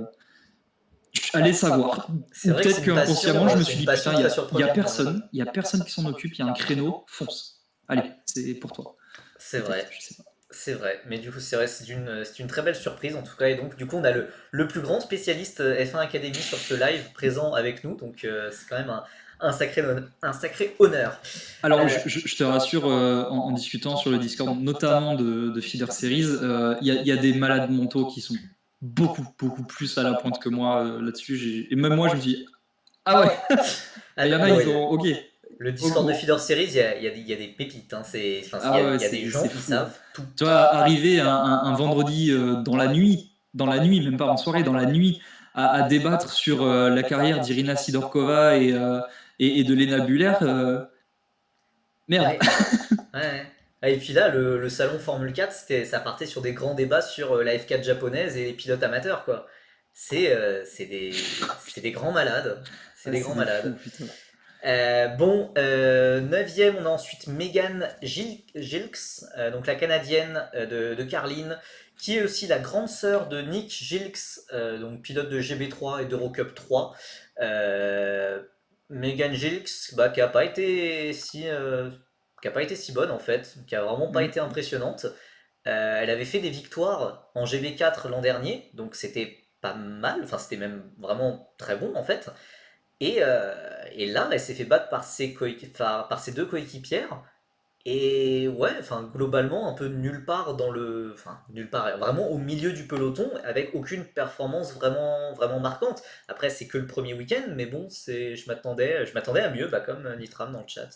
allez savoir. C'est Ou vrai que peut-être c'est une passion, qu'inconsciemment, je me c'est suis une dit, passion putain, très il y a surprenante quand même. personne, il y a personne qui s'en occupe, il y a un créneau, fonce. Allez, c'est pour toi. C'est Peut-être, vrai. je sais pas. C'est vrai, mais du coup, c'est vrai, c'est une très belle surprise en tout cas. Et donc, du coup, on a le plus grand spécialiste F1 Academy sur ce live présent avec nous, donc c'est quand même un sacré honneur. Alors, Euh, je te rassure, en discutant sur le Discord, notamment de Feeder Series, il y a des malades mentaux qui sont beaucoup plus à la pointe que moi là-dessus. Et même moi, je me dis, ah ouais, ah, il y en a, ouais, ils ont, ok. le Oh, Discord de oh. Feeder Series, il y a des pépites, hein, enfin, Ah ouais, il y a des c'est gens, ils fou, hein. savent tout. Tu vois, arriver un vendredi dans la nuit, même pas en soirée, dans la nuit, à débattre sur la carrière d'Irina Sidorkova et de Lena Buller, merde. Ouais, ouais. Ah, et puis là, le salon Formule 4, ça partait sur des grands débats sur la F4 japonaise et les pilotes amateurs, quoi. C'est des grands malades. C'est Ah, des c'est grands des fous, malades. putain. Bon, 9e, on a ensuite Megan Gilks, donc la Canadienne de Carlin, qui est aussi la grande sœur de Nick Gilks, donc pilote de GB3 et d'Eurocup 3. Euh, Megan Gilks, bah, qui a pas été si bonne en fait, qui a vraiment pas été Mm. impressionnante. Elle avait fait des victoires en GB4 l'an dernier, donc c'était pas mal, enfin c'était même vraiment très bon en fait. Et là, elle s'est fait battre par ses deux coéquipières. Et ouais, enfin, globalement, un peu nulle part enfin, nulle part, vraiment au milieu du peloton, avec aucune performance vraiment marquante. Après, c'est que le premier week-end, mais bon, je m'attendais à mieux, bah, comme Nitram dans le chat.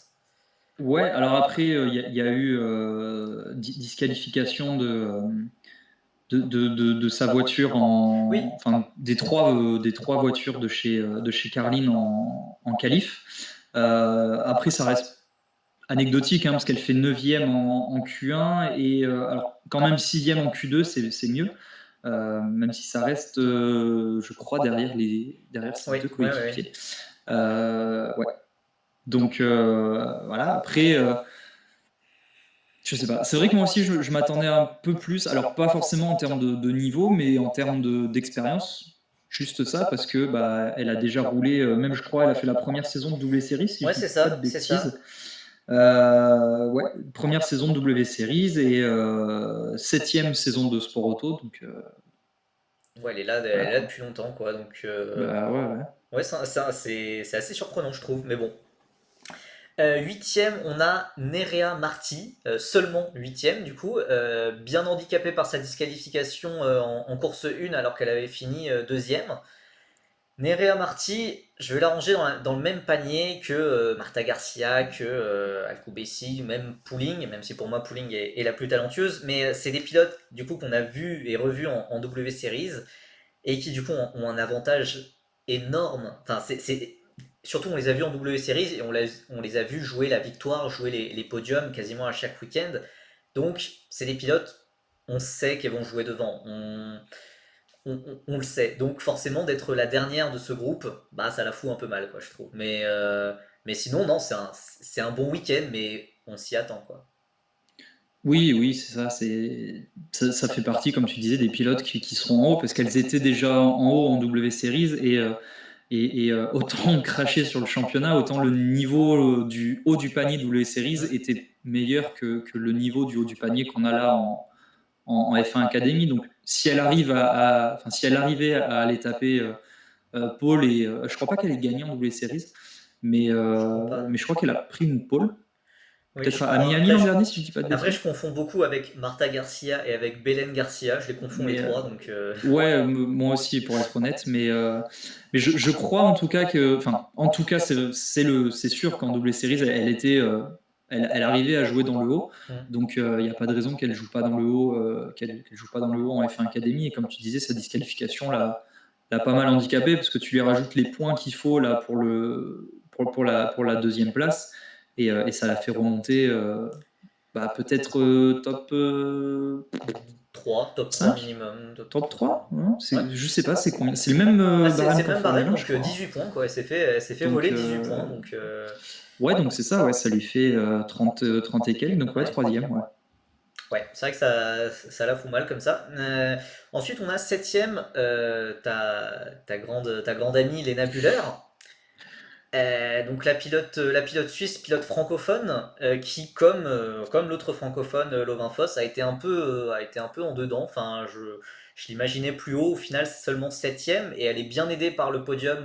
Ouais, alors après, il y a eu disqualification de sa voiture Oui, enfin, des trois voitures de chez Carlin en qualif. Après, ça reste anecdotique, hein, parce qu'elle fait 9e en Q1 et alors, quand même 6e en Q2, c'est mieux. Même si ça reste, je crois, derrière ses oui, deux ouais, ouais, ouais. coéquipiers. Ouais. Donc voilà, après, je sais pas. C'est vrai que moi aussi, je m'attendais un peu plus, alors pas forcément en termes de niveau, mais en termes d'expérience. Juste ça, parce que bah, elle a déjà roulé, même je crois, elle a fait la première saison de W Series, si Ouais, je dis pas de c'est ça. bêtises. Ouais, première saison de W Series et septième saison de Sport Auto. Donc Ouais, elle voilà est là quoi. depuis longtemps, quoi. Donc, Bah ouais, ouais. ouais, c'est assez surprenant, je trouve. Mais bon, Huitième, on a Nerea Marti, seulement huitième du coup, bien handicapée par sa disqualification en course 1 alors qu'elle avait fini deuxième. Nerea Marti, je vais la ranger dans le même panier que Marta Garcia, que Alcoubessi, même Pouling, même si pour moi Pouling est la plus talentueuse, mais c'est des pilotes du coup qu'on a vus et revus en W Series et qui du coup ont un avantage énorme. Enfin, surtout on les a vus en W Series et on les a vus jouer la victoire, jouer les podiums quasiment à chaque week-end. Donc c'est des pilotes, on sait qu'elles vont jouer devant. On le sait. Donc forcément d'être la dernière de ce groupe, bah ça la fout un peu mal quoi je trouve. Mais sinon non, c'est un bon week-end mais on s'y attend quoi. Oui, oui, c'est ça. Ça fait partie, comme tu disais, des pilotes qui seront en haut parce qu'elles étaient déjà en haut en W Series et autant cracher sur le championnat, autant le niveau du haut du panier W Series était meilleur que le niveau du haut du panier qu'on a là en F1 Academy. Donc, si elle arrive enfin, si elle arrivait à aller taper Paul et je crois pas qu'elle ait gagné en W Series, Je crois pas non mais je crois plus. qu'elle a pris une pole. Oui, Peut-être je à crois. Miami l'an dernier, si je dis pas de Après, je bêtises. confonds beaucoup avec Marta Garcia et avec Belen Garcia. Je les confonds les Mais trois, donc. ouais, moi aussi, pour être honnête. Mais je crois en tout cas que, enfin, en tout cas, c'est sûr qu'en double séries, elle était, elle arrivait à jouer dans le haut. Hmm. Donc il n'y a pas de raison qu'elle joue pas dans le haut, qu'elle joue pas dans le haut en F1 Academy. Et comme tu disais, sa disqualification l'a pas mal handicapée parce que tu lui rajoutes les points qu'il faut là pour la deuxième place et ça l'a fait remonter. Bah, peut-être top 3, top 3 5, minimum. top 3, hein, Ouais. je sais pas, c'est combien. C'est le même C'est barème le qu'en même Formule barème, 1, je donc crois, hein. 18 points, quoi. Elle s'est fait Donc, voler 18 points, donc. ouais, donc c'est ça, ouais, ça lui fait 30 et quelques, donc ouais, troisième, ouais. Ouais, c'est vrai que ça la fout mal comme ça. Ensuite, on a septième, ta grande amie Lena Bühler. Donc la pilote suisse, pilote francophone, qui comme l'autre francophone, Lovin Foss, a été un peu en dedans. Enfin, je l'imaginais plus haut, au final seulement septième, et elle est bien aidée par le podium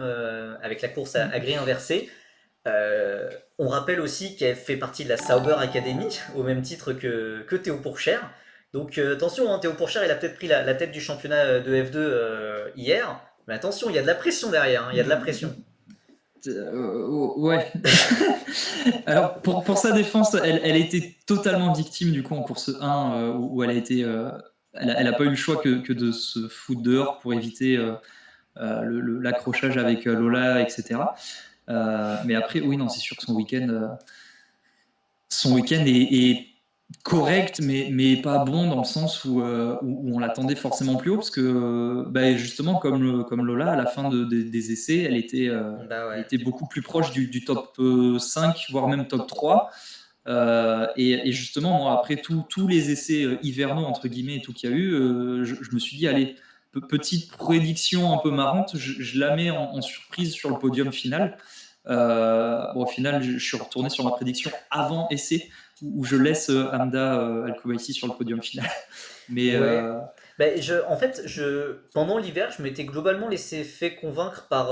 avec la course à grille inversée. On rappelle aussi qu'elle fait partie de la Sauber Academy, au même titre que Théo Pourchaire. Donc attention, hein, Théo Pourchaire, il a peut-être pris la tête du championnat de F2 hier, mais attention, il y a de la pression derrière, hein, il y a de la pression. Ouais. Alors pour sa défense, elle a été totalement victime du coup en course 1 où elle a été, elle a pas eu le choix que de se foutre dehors pour éviter l'accrochage avec Lola, etc. Mais après, oui, non, c'est sûr que son week-end est correct, mais pas bon dans le sens où on l'attendait forcément plus haut, parce que bah, justement, comme Lola, à la fin des essais, Bah elle ouais. était beaucoup plus proche du top 5, voire même top 3. Et justement, moi, après tous les essais hivernaux, entre guillemets, et tout qu'il y a eu, je me suis dit, allez, petite prédiction un peu marrante, je la mets en surprise sur le podium final. Bon, au final, je suis retourné sur ma prédiction avant essai, où je laisse Hamda Al-Koubaïsi sur le podium final. Mais Ouais. Ben, en fait, pendant l'hiver, je m'étais globalement laissé convaincre par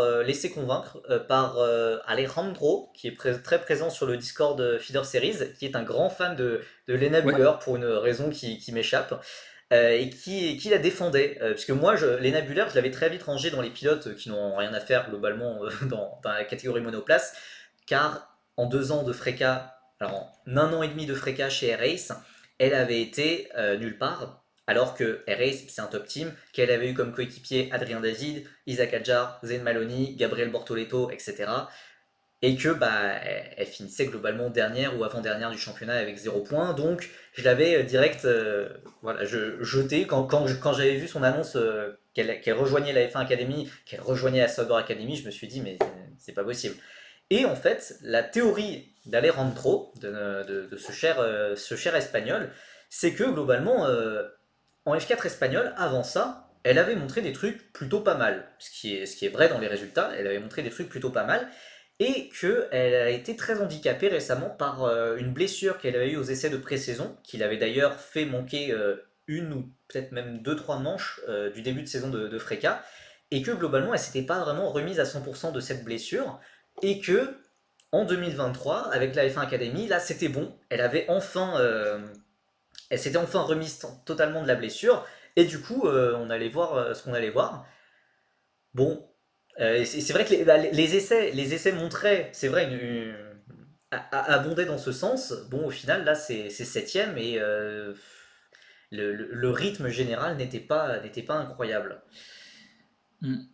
Alejandro, qui est très présent sur le Discord Feeder Series, qui est un grand fan de Lena ouais, Bühler pour une raison qui m'échappe, et qui la défendait. Puisque moi, Lena Bühler, je l'avais très vite rangée dans les pilotes qui n'ont rien à faire globalement dans la catégorie monoplace, car en 2 ans de Freca, alors en un an et demi de Freca chez Air elle avait été nulle part. Alors que Race, c'est un top team, qu'elle avait eu comme coéquipier Adrien David, Isaac Adjar, Zayn Maloney, Gabriel Bortoleto, etc. Et que bah, elle finissait globalement dernière ou avant-dernière du championnat avec 0 points. Donc je l'avais direct voilà, jeté quand j'avais vu son annonce qu'elle rejoignait la F1 Academy, qu'elle rejoignait la Sauber Academy, je me suis dit mais c'est pas possible. Et en fait, la théorie d'Alejandro, de ce cher espagnol, c'est que globalement, en F4 espagnol, avant ça, elle avait montré des trucs plutôt pas mal. Ce qui est vrai dans les résultats, elle avait montré des trucs plutôt pas mal. Et qu'elle a été très handicapée récemment par une blessure qu'elle avait eue aux essais de pré-saison, qui l'avait d'ailleurs fait manquer une ou peut-être même deux, trois manches du début de saison de Freca. Et que globalement, elle s'était pas vraiment remise à 100% de cette blessure. Et que en 2023, avec la F1 Academy, là c'était bon. Elle s'était enfin remise totalement de la blessure. Et du coup, on allait voir ce qu'on allait voir. Bon, c'est vrai que les essais montraient, c'est vrai, abondaient dans ce sens. Bon, au final, là, c'est septième et le rythme général n'était pas incroyable.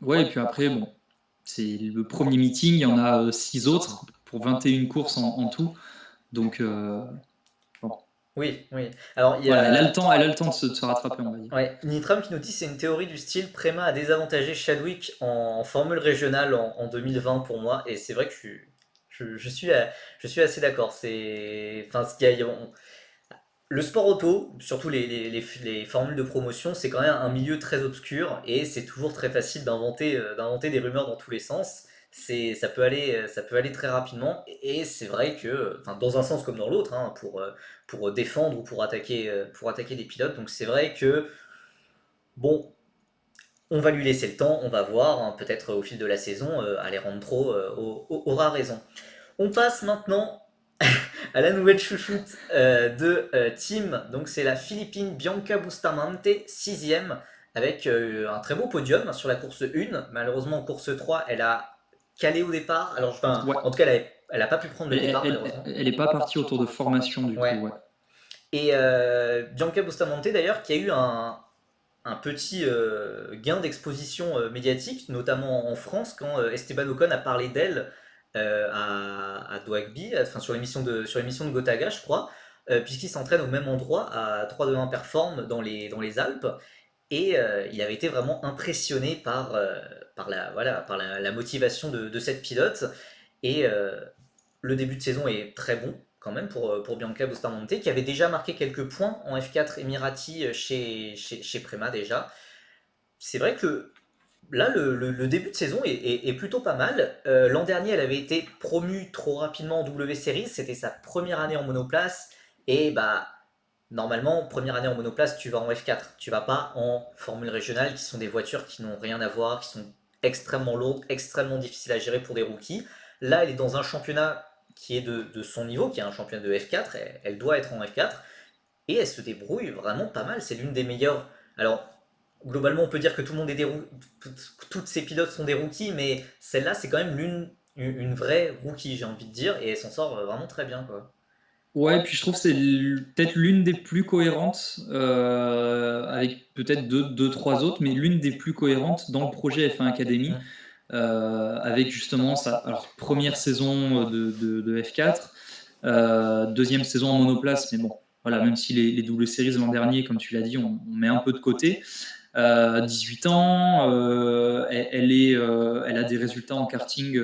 ouais, et puis après, bon, c'est le premier meeting, il y en a 6 autres pour 21 courses en tout. Donc, bon. Oui, oui. Alors, il y Voilà, a elle a le temps de se rattraper, on va dire. ouais, Nitram qui nous dit c'est une théorie du style Prema a désavantagé Chadwick en formule régionale en 2020 pour moi et c'est vrai que je suis assez d'accord. C'est enfin ce qu'il y a, le sport auto, surtout les formules de promotion, c'est quand même un milieu très obscur et c'est toujours très facile d'inventer des rumeurs dans tous les sens. Ça peut aller très rapidement et c'est vrai que, enfin, dans un sens comme dans l'autre, hein, pour défendre ou pour attaquer des pilotes. Donc c'est vrai que, bon, on va lui laisser le temps, on va voir, hein, peut-être au fil de la saison, Alejandro aura raison. On passe maintenant à la nouvelle chouchoute de team. Donc c'est la Philippine Bianca Bustamante, sixième, avec un très beau podium sur la course 1. Malheureusement en course 3, elle a calé au départ. Alors enfin, Ouais. en tout cas, elle a pas pu prendre le départ malheureusement. Elle est pas partie autour de formation, du Ouais. coup, ouais. Et Bianca Bustamante d'ailleurs qui a eu un petit gain d'exposition médiatique, notamment en France, quand Esteban Ocon a parlé d'elle à Dwagby, enfin sur l'émission de Gotaga, je crois, puisqu'ils s'entraînent au même endroit à 3-2-1 Perform dans les Alpes. Et il avait été vraiment impressionné par la motivation de cette pilote. Et le début de saison est très bon. quand même pour Bianca Bustamante, qui avait déjà marqué quelques points en F4 Emirati chez Prema déjà. C'est vrai que là, le début de saison est plutôt pas mal. L'an dernier, elle avait été promue trop rapidement en W Series. C'était sa première année en monoplace. Et bah, normalement, première année en monoplace, tu vas en F4. Tu vas pas en Formule régionale, qui sont des voitures qui n'ont rien à voir, qui sont extrêmement lourdes, extrêmement difficiles à gérer pour des rookies. Là, elle est dans un championnat qui est de son niveau, qui est un championnat de F4. Elle doit être en F4. Et elle se débrouille vraiment pas mal. C'est l'une des meilleures. Alors, globalement, on peut dire que tout le monde est toutes ces pilotes sont des rookies, mais celle-là, c'est quand même une vraie rookie, j'ai envie de dire, et elle s'en sort vraiment très bien, quoi. Ouais, puis je trouve que c'est peut-être l'une des plus cohérentes, avec peut-être deux, trois autres, mais l'une des plus cohérentes dans le projet F1 Academy, Mm. avec justement sa alors, première saison de F4, deuxième saison en monoplace, mais bon, voilà, même si les double séries l'an dernier, comme tu l'as dit, on met un peu de côté. 18 ans, elle a des résultats en karting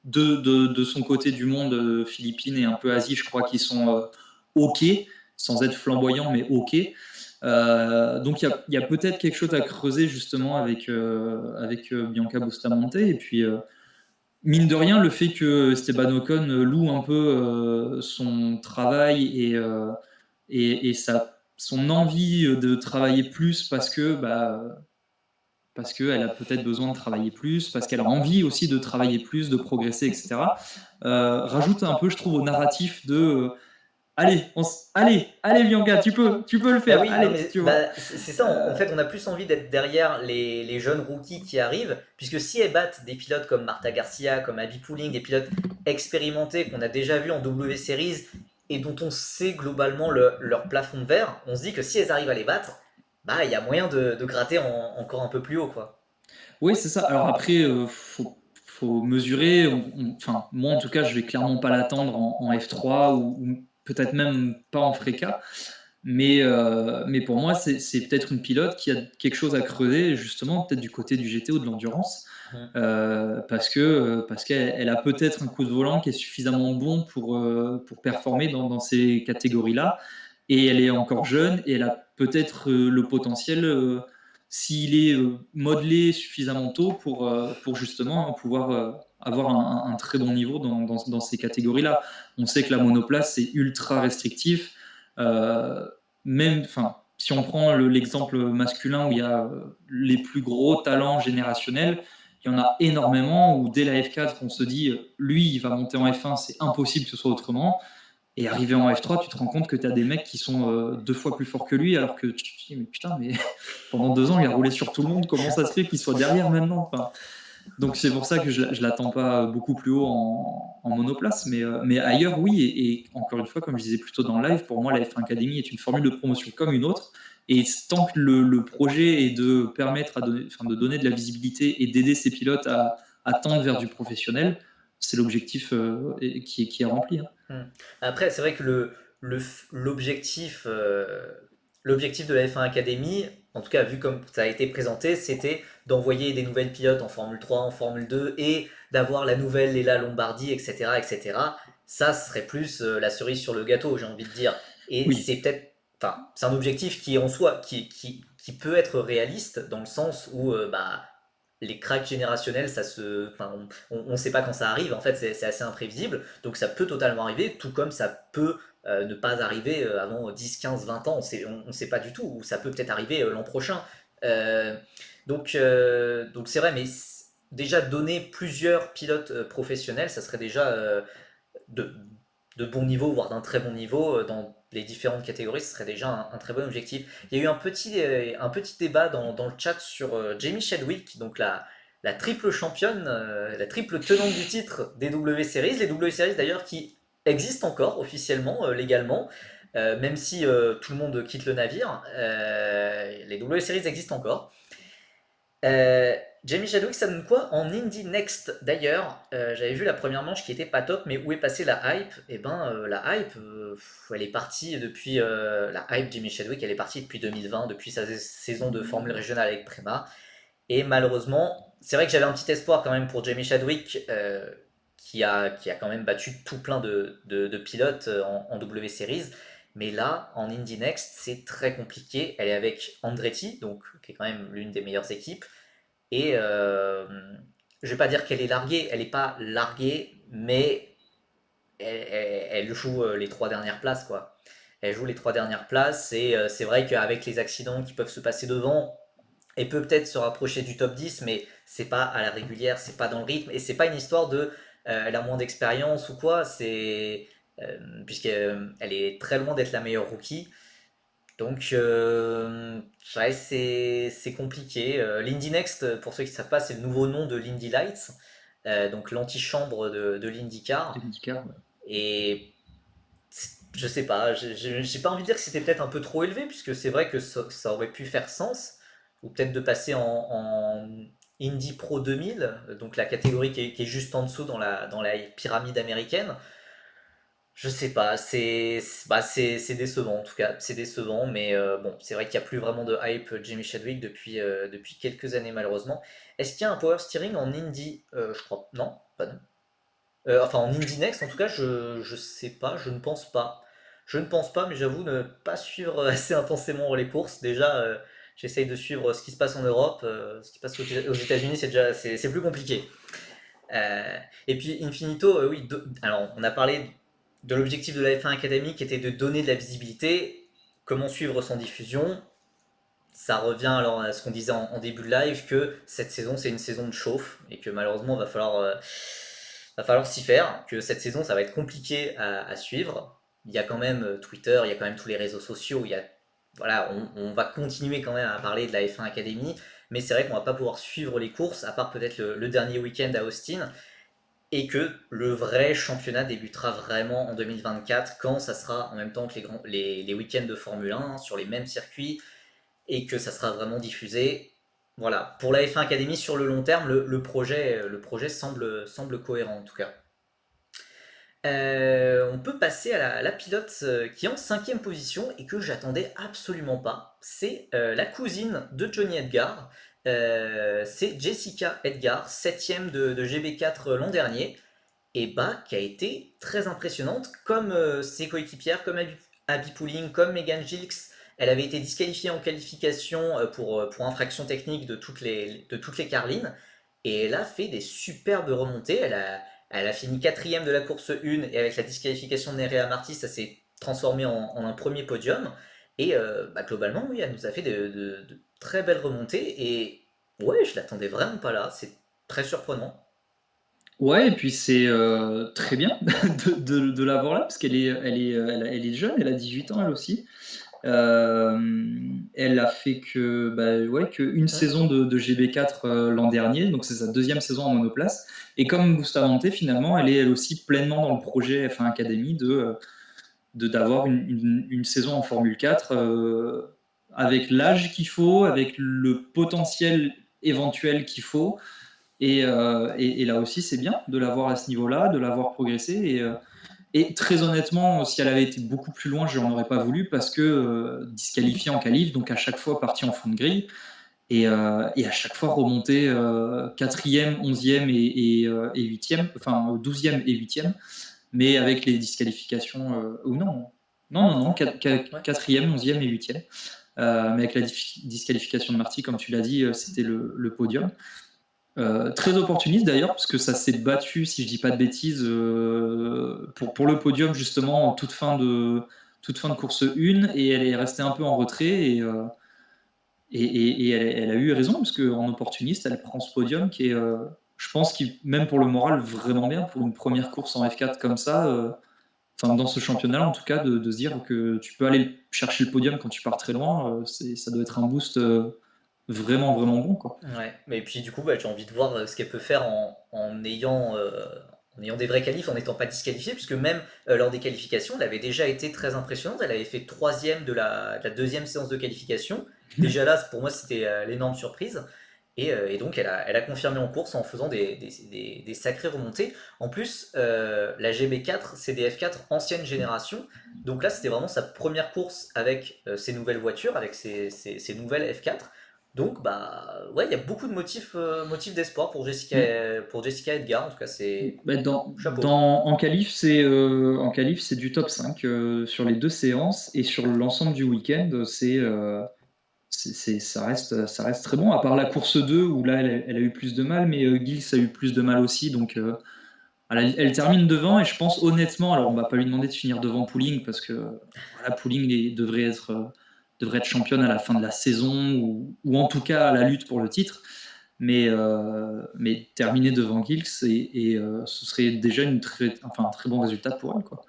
de son côté du monde, Philippines et un peu Asie, je crois, qui sont OK, sans être flamboyants, mais OK. Donc il y a peut-être quelque chose à creuser justement avec Bianca Bustamante. Et puis, mine de rien, le fait que Esteban Ocon loue un peu son travail et son envie de travailler plus parce qu'elle a peut-être besoin de travailler plus, parce qu'elle a envie aussi de travailler plus, de progresser, etc. Rajoute un peu, je trouve, au narratif de allez, allez, Bianca, tu peux le Bah faire, oui, non allez, mais tu vois. c'est ça, en fait on a plus envie d'être derrière les jeunes rookies qui arrivent, puisque si elles battent des pilotes comme Marta Garcia, comme Abby Pooling, des pilotes expérimentés qu'on a déjà vus en W Series et dont on sait globalement leur plafond de verre, on se dit que si elles arrivent à les battre, bah il y a moyen de gratter encore un peu plus haut, quoi. Oui, c'est ça. Alors après, faut mesurer. Enfin, moi en tout cas, je vais clairement pas l'attendre en F3 ou peut-être même pas en Freca. Mais pour moi, c'est peut-être une pilote qui a quelque chose à creuser, justement, peut-être du côté du GT ou de l'endurance, Mhm. parce qu'elle a peut-être un coup de volant qui est suffisamment bon pour performer dans ces catégories-là. Et elle est encore jeune et elle a peut-être le potentiel, s'il est modelé suffisamment tôt, pour justement pouvoir avoir un très bon niveau dans ces catégories-là. On sait que la monoplace, c'est ultra restrictif. Euh, Même, enfin, si on prend l'exemple masculin où il y a les plus gros talents générationnels, il y en a énormément où dès la F4, on se dit, lui, il va monter en F1, c'est impossible que ce soit autrement. Et arrivé en F3, tu te rends compte que tu as des mecs qui sont deux fois plus forts que lui, alors que tu te dis, mais putain, mais pendant 2 ans, il a roulé sur tout le monde, comment ça se fait qu'il soit derrière maintenant? Enfin, donc c'est pour ça que je ne l'attends pas beaucoup plus haut en monoplace, mais ailleurs, oui. Et encore une fois, comme je disais plus tôt dans le live, pour moi, la F1 Academy est une formule de promotion comme une autre. Et tant que le projet est de permettre de donner de la visibilité et d'aider ces pilotes à tendre vers du professionnel, c'est l'objectif qui est rempli, hein. Hmm. Après, c'est vrai que l'objectif l'objectif de la F1 Academy, en tout cas vu comme ça a été présenté, c'était d'envoyer des nouvelles pilotes en Formule 3, en Formule 2 et d'avoir la nouvelle Léla Lombardie, etc., etc. Ça serait plus la cerise sur le gâteau, j'ai envie de dire. Et Oui, c'est peut-être, enfin, c'est un objectif qui est en soi, qui peut être réaliste dans le sens où bah, les cracks générationnels, enfin, on ne sait pas quand ça arrive, en fait c'est assez imprévisible, donc ça peut totalement arriver, tout comme ça peut ne pas arriver avant 10, 15, 20 ans, on sait pas du tout, ou ça peut peut-être arriver l'an prochain. Euh, donc c'est vrai, mais déjà donner plusieurs pilotes professionnels, ça serait déjà de, de bon niveau, voire d'un très bon niveau dans les différentes catégories, ce serait déjà un très bon objectif. Il y a eu un petit débat dans le chat sur Jamie Chadwick, donc la triple championne, la triple tenante du titre des W Series. Les W Series d'ailleurs qui existent encore officiellement, légalement, même si tout le monde quitte le navire. Les W Series existent encore. Jamie Chadwick, ça donne quoi en Indie Next d'ailleurs? J'avais vu la première manche qui était pas top, mais où est passée la hype? Et ben la hype, elle est partie depuis la hype Jamie Chadwick, elle est partie depuis 2020, depuis sa saison de Formule régionale avec Prema. Et malheureusement, c'est vrai que j'avais un petit espoir quand même pour Jamie Chadwick, qui a quand même battu tout plein de pilotes en W Series. Mais là, en Indy Next, c'est très compliqué. Elle est avec Andretti, donc qui est quand même l'une des meilleures équipes. Et je vais pas dire qu'elle est larguée, elle n'est pas larguée, mais elle joue les 3 dernières places, quoi. Elle joue les 3 dernières places, et c'est vrai qu'avec les accidents qui peuvent se passer devant, elle peut peut-être se rapprocher du top 10, mais c'est pas à la régulière, c'est pas dans le rythme, et c'est pas une histoire de elle a moins d'expérience ou quoi, puisqu'elle est très loin d'être la meilleure rookie. Donc, ouais, c'est compliqué. L'Indy Next, pour ceux qui ne savent pas, c'est le nouveau nom de l'Indy Lights, donc l'antichambre de l'IndyCar. IndyCar, ouais. Et je sais pas, j'ai pas envie de dire que c'était peut-être un peu trop élevé, puisque c'est vrai que ça aurait pu faire sens, ou peut-être de passer en Indy Pro 2000, donc la catégorie qui est juste en dessous dans la pyramide américaine. Je sais pas, c'est décevant en tout cas, c'est décevant, mais bon, c'est vrai qu'il n'y a plus vraiment de hype Jamie Chadwick depuis quelques années malheureusement. Est-ce qu'il y a un power steering en Indy? Je crois, non, pas non. Enfin en Indy Next en tout cas, je sais pas, je ne pense pas. Je ne pense pas, mais j'avoue ne pas suivre assez intensément les courses. Déjà, j'essaye de suivre ce qui se passe en Europe, ce qui se passe aux États-Unis, c'est plus compliqué. Et puis Infinito, oui, alors on a parlé de l'objectif de la F1 Academy qui était de donner de la visibilité. Comment suivre sans diffusion? Ça revient alors à ce qu'on disait en début de live, que cette saison c'est une saison de chauffe et que malheureusement va falloir s'y faire, que cette saison ça va être compliqué à suivre. Il y a quand même Twitter, il y a quand même tous les réseaux sociaux, voilà, on va continuer quand même à parler de la F1 Academy, mais c'est vrai qu'on va pas pouvoir suivre les courses, à part peut-être le dernier week-end à Austin, et que le vrai championnat débutera vraiment en 2024, quand ça sera en même temps que les week-ends de Formule 1 sur les mêmes circuits, et que ça sera vraiment diffusé. Voilà, pour la F1 Academy sur le long terme, le projet semble cohérent en tout cas. On peut passer à la pilote qui est en 5e position et que j'attendais absolument pas. C'est la cousine de Johnny Edgar. C'est Jessica Edgar, 7e de GB4 l'an dernier, et bah, qui a été très impressionnante, comme ses coéquipières, comme Abby Pouling, comme Megan Gilks. Elle avait été disqualifiée en qualification pour infraction technique de toutes les Carlines, et elle a fait des superbes remontées. Elle a fini 4e de la course 1, et avec la disqualification de Nerea Marti, ça s'est transformé en un premier podium. Et bah, globalement, oui, elle nous a fait de très belles remontées, et ouais, je l'attendais vraiment pas là, c'est très surprenant. Ouais, et puis c'est très bien de l'avoir là, parce qu'elle est jeune, elle a 18 ans elle aussi. Elle a fait qu'une saison de GB4 l'an dernier, donc c'est sa deuxième saison en monoplace. Et comme Bustamante, finalement, elle est elle aussi pleinement dans le projet F1 Academy d'avoir une saison en Formule 4 avec l'âge qu'il faut, avec le potentiel éventuel qu'il faut. Et là aussi, c'est bien de l'avoir à ce niveau-là, de l'avoir progressé. Et très honnêtement, si elle avait été beaucoup plus loin, je n'en aurais pas voulu parce que disqualifiée en qualif, donc à chaque fois partie en fond de grille, et à chaque fois remonter 4e, 11e et 8e, enfin 12e et 8e, mais avec les disqualifications, ou non, non, non, non, Ouais. 4e, 11e et 8e. Mais avec la disqualification de Marty, comme tu l'as dit, c'était le podium. Très opportuniste d'ailleurs, parce que ça s'est battu, si je dis pas de bêtises, pour le podium justement en toute fin de course 1, et elle est restée un peu en retrait, et elle a eu raison, parce qu'en opportuniste, elle prend ce podium qui est, je pense, même pour le moral, vraiment bien, pour une première course en F4 comme ça, enfin dans ce championnat en tout cas, de se dire que tu peux aller chercher le podium quand tu pars très loin, ça doit être un boost vraiment, vraiment bon, quoi. Ouais, mais puis du coup, bah, j'ai envie de voir ce qu'elle peut faire en ayant des vrais qualifs, en n'étant pas disqualifiée, puisque même lors des qualifications, elle avait déjà été très impressionnante. Elle avait fait 3e de la deuxième séance de qualification. Déjà là, pour moi, c'était l'énorme surprise. Et donc, elle a confirmé en course en faisant des sacrées remontées. En plus, la GB4, c'est des F4 ancienne génération. Donc là, c'était vraiment sa première course avec ces nouvelles voitures, avec ces nouvelles F4. Donc, bah, ouais, il y a beaucoup de motifs d'espoir Mm. Pour Jessica Edgar. En tout cas, c'est Bah, chapeau. en qualif, c'est du top 5 sur les deux séances et sur l'ensemble du week-end, ça reste très bon, à part la course 2 où là elle a eu plus de mal, mais Gilles a eu plus de mal aussi, donc elle termine devant et je pense honnêtement, alors on va pas lui demander de finir devant Pouling parce que voilà, devrait être championne à la fin de la saison ou en tout cas à la lutte pour le titre, mais terminer devant Gilles ce serait déjà un très bon résultat pour elle, quoi.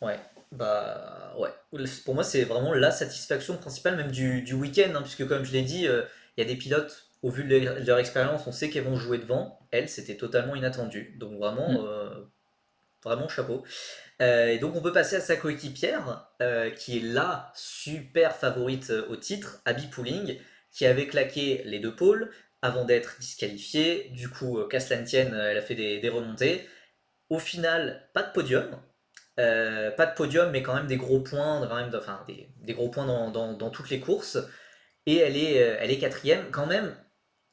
Ouais, bah, ouais. Pour moi, c'est vraiment la satisfaction principale, même du week-end, hein, puisque comme je l'ai dit, il y a des pilotes, au vu de leur expérience, on sait qu'elles vont jouer devant. Elle, c'était totalement inattendu. Donc, vraiment, Mm. vraiment chapeau. Et donc, on peut passer à sa coéquipière, qui est la super favorite au titre, Abby Pouling, qui avait claqué les deux pôles avant d'être disqualifiée. Du coup, qu'à cela ne tienne, elle a fait des remontées. Au final, pas de podium. Pas de podium, mais quand même des gros points, quand même, enfin, des gros points dans toutes les courses. Et elle est quatrième quand même.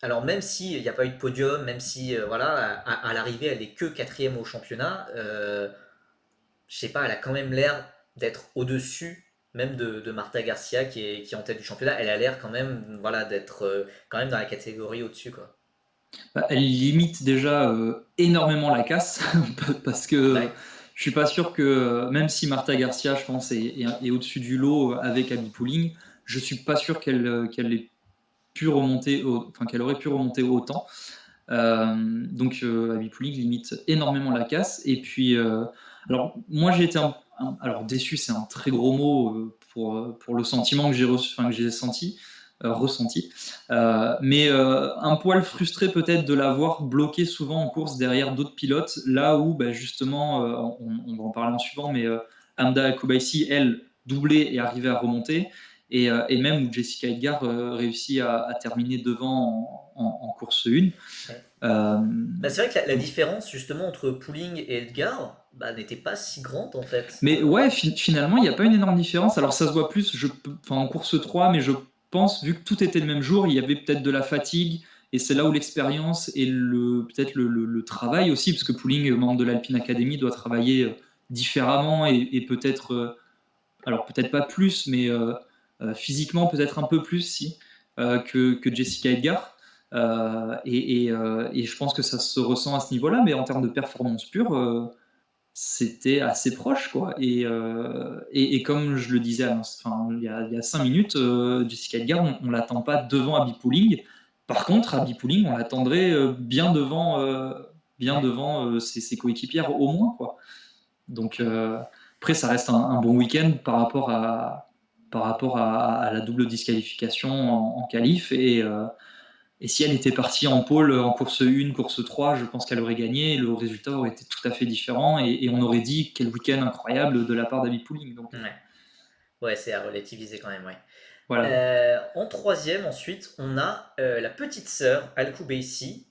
Alors même s'il n'y a pas eu de podium, même si voilà, à l'arrivée elle est que quatrième au championnat, je sais pas, elle a quand même l'air d'être au-dessus même de Marta Garcia qui est en tête du championnat. Elle a l'air quand même voilà, d'être quand même dans la catégorie au-dessus, quoi. Bah, elle limite déjà énormément la casse parce que Ouais, je suis pas sûr que même si Marta Garcia, je pense, est au-dessus du lot avec Abby Pouling, je suis pas sûr qu'elle ait pu remonter, enfin qu'elle aurait pu remonter autant. Abby Poulig limite énormément la casse. Et puis, alors moi j'ai été alors déçu, c'est un très gros mot pour le sentiment que j'ai reçu, enfin que j'ai senti, ressenti. Un poil frustré peut-être de l'avoir bloqué souvent en course derrière d'autres pilotes, là où bah, justement, on va en parler en suivant, mais Amda Kubaisi, elle, doublait et arrivait à remonter. Et même où Jessica Edgar réussit à terminer devant en course 1. ouais. Euh, Bah, c'est vrai que la donc, différence justement entre Pooling et Edgar bah, n'était pas si grande en fait. mais ouais, finalement, il n'y a pas une énorme différence. Alors ça se voit plus enfin, en course 3, mais je pense, vu que tout était le même jour, il y avait peut-être de la fatigue, et c'est là où l'expérience et peut-être le travail aussi, parce que Pooling, membre de l'Alpine Academy, doit travailler différemment et peut-être, alors peut-être pas plus, mais physiquement peut-être un peu plus, si, que Jessica Edgar. Et je pense que ça se ressent à ce niveau-là, mais en termes de performance pure, c'était assez proche, quoi. Et comme je le disais il y a 5 minutes, Jessica Edgar, on l'attend pas devant Abby Pouling. Par contre, Abby Pouling, on l'attendrait bien devant ses coéquipières au moins, quoi. Donc après, ça reste un bon week-end par rapport à la double disqualification en qualif. Et si elle était partie en pôle en course 1, course 3, je pense qu'elle aurait gagné. Le résultat aurait été tout à fait différent et on aurait dit quel week-end incroyable de la part d'Abby Pouling. Donc Ouais, ouais, c'est à relativiser quand même, ouais. voilà. En troisième, ensuite, on a la petite sœur Al-Kubaisi.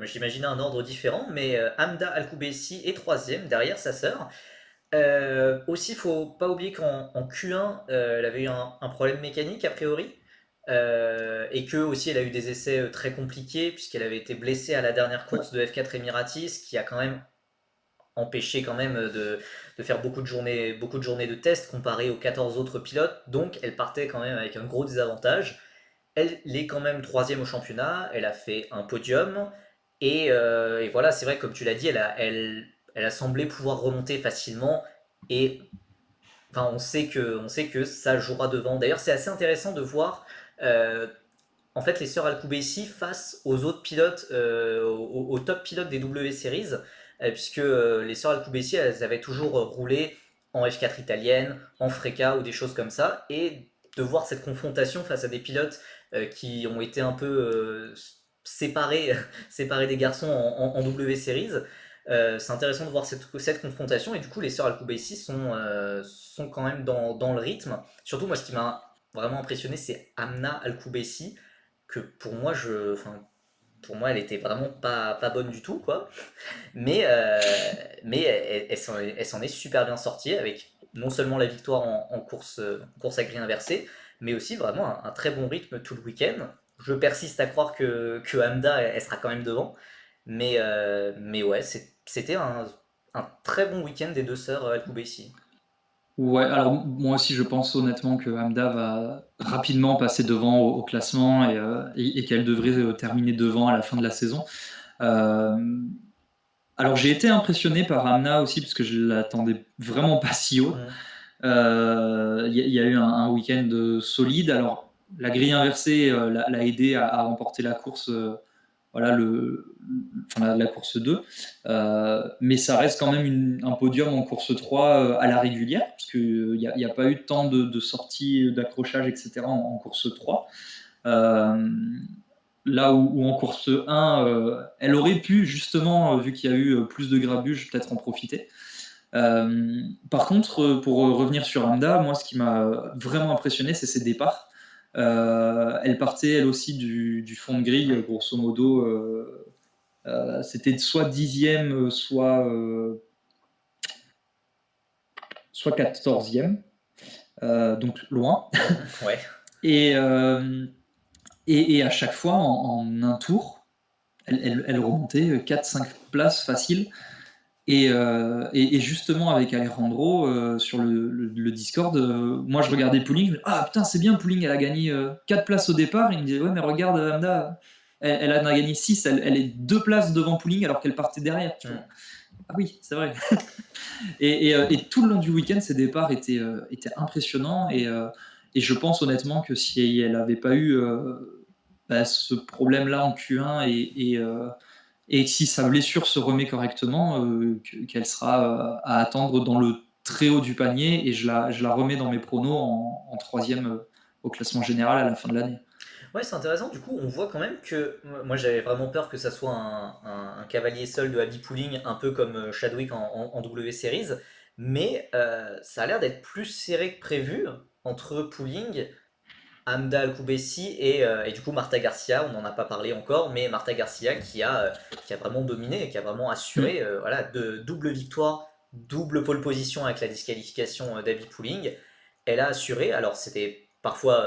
J'imaginais un ordre différent, mais Hamda Al-Kubaisi est troisième derrière sa sœur. Aussi, faut pas oublier qu'en Q1, elle avait eu un problème mécanique a priori. Et que aussi elle a eu des essais très compliqués puisqu'elle avait été blessée à la dernière Ouais. course de F4 Emiratis qui a quand même empêché quand même de faire beaucoup de journées de tests comparé aux 14 autres pilotes. Donc elle partait quand même avec un gros désavantage. Elle est quand même troisième au championnat, elle a fait un podium. Et voilà, c'est vrai, comme tu l'as dit, elle a semblé pouvoir remonter facilement. Et enfin, on sait que ça jouera devant. D'ailleurs, c'est assez intéressant de voir euh, en fait les sœurs Alcoubessi face aux autres pilotes, aux top pilotes des W Series, puisque les sœurs Alcoubessi, elles avaient toujours roulé en F4 italienne, en Freca ou des choses comme ça, et de voir cette confrontation face à des pilotes qui ont été un peu séparés, séparés des garçons en W Series. C'est intéressant de voir cette confrontation et du coup les sœurs Alcoubessi sont quand même dans le rythme. Surtout moi ce qui m'a vraiment impressionné c'est Amna Alcoubessi que enfin, pour moi, elle était vraiment pas bonne du tout, quoi. Mais elle s'en est super bien sortie avec non seulement la victoire en course à grille inversée, mais aussi vraiment un très bon rythme tout le week-end. Je persiste à croire que Hamda, elle sera quand même devant, mais ouais, c'était un très bon week-end des deux sœurs Al-Kubaisi. Ouais, alors moi aussi je pense honnêtement que Hamda va rapidement passer devant au classement et qu'elle devrait terminer devant à la fin de la saison. Euh, alors j'ai été impressionné par Hamna aussi parce que je l'attendais vraiment pas si haut. Mm. Il y a eu un week-end solide. Alors la grille inversée l'a aidé à remporter la course, voilà enfin, la course 2. Mais ça reste quand même un podium en course 3 à la régulière, parce qu'il n'y a pas eu tant de sorties, d'accrochage, etc. en course 3. Euh, Là où en course 1, elle aurait pu, justement, vu qu'il y a eu plus de grabuge, peut-être en profiter. Par contre, pour revenir sur Hamda, moi, ce qui m'a vraiment impressionné, c'est ses départs. Elle partait, elle aussi, du fond de grille, Ouais. grosso modo. C'était soit dixième, soit quatorzième, donc loin. Ouais. Et, euh, et à chaque fois, en un tour, elle remontait 4-5 places faciles. Et justement, avec Alejandro sur le Discord, moi je regardais Pouling, je me dis, ah putain, c'est bien, Pouling, elle a gagné 4 places au départ. Il me disait, ouais, mais regarde, Amda, elle en a gagné 6, elle est 2 places devant Pouling alors qu'elle partait derrière. Tu vois. Mm. Ah oui, c'est vrai. Et tout le long du week-end, ses départs étaient impressionnants. Et je pense honnêtement que si elle n'avait pas eu ce problème-là en Q1 et si sa blessure se remet correctement, qu'elle sera à attendre dans le très haut du panier et je la remets dans mes pronos en troisième au classement général à la fin de l'année. Ouais, c'est intéressant. Du coup, on voit quand même que moi j'avais vraiment peur que ça soit un cavalier seul de Abby Pooling, un peu comme Chadwick en W Series, mais ça a l'air d'être plus serré que prévu entre Pooling, Hamda Al-Koubessi et du coup Marta Garcia. On n'en a pas parlé encore, mais Marta Garcia qui a vraiment dominé, qui a vraiment Mm. assuré voilà, de double victoire, double pole position avec la disqualification d'Abby Pooling. Elle a assuré, alors c'était parfois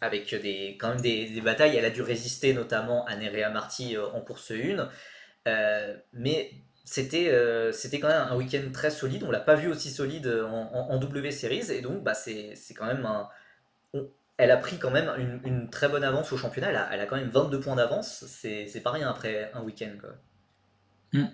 avec quand même des batailles, elle a dû résister notamment à Nerea Marti en course 1, mais c'était quand même un week-end très solide, on l'a pas vu aussi solide en W Series, et donc bah, c'est quand même elle a pris quand même une très bonne avance au championnat, elle a quand même 22 points d'avance, c'est pas rien après un week-end quoi. Mm.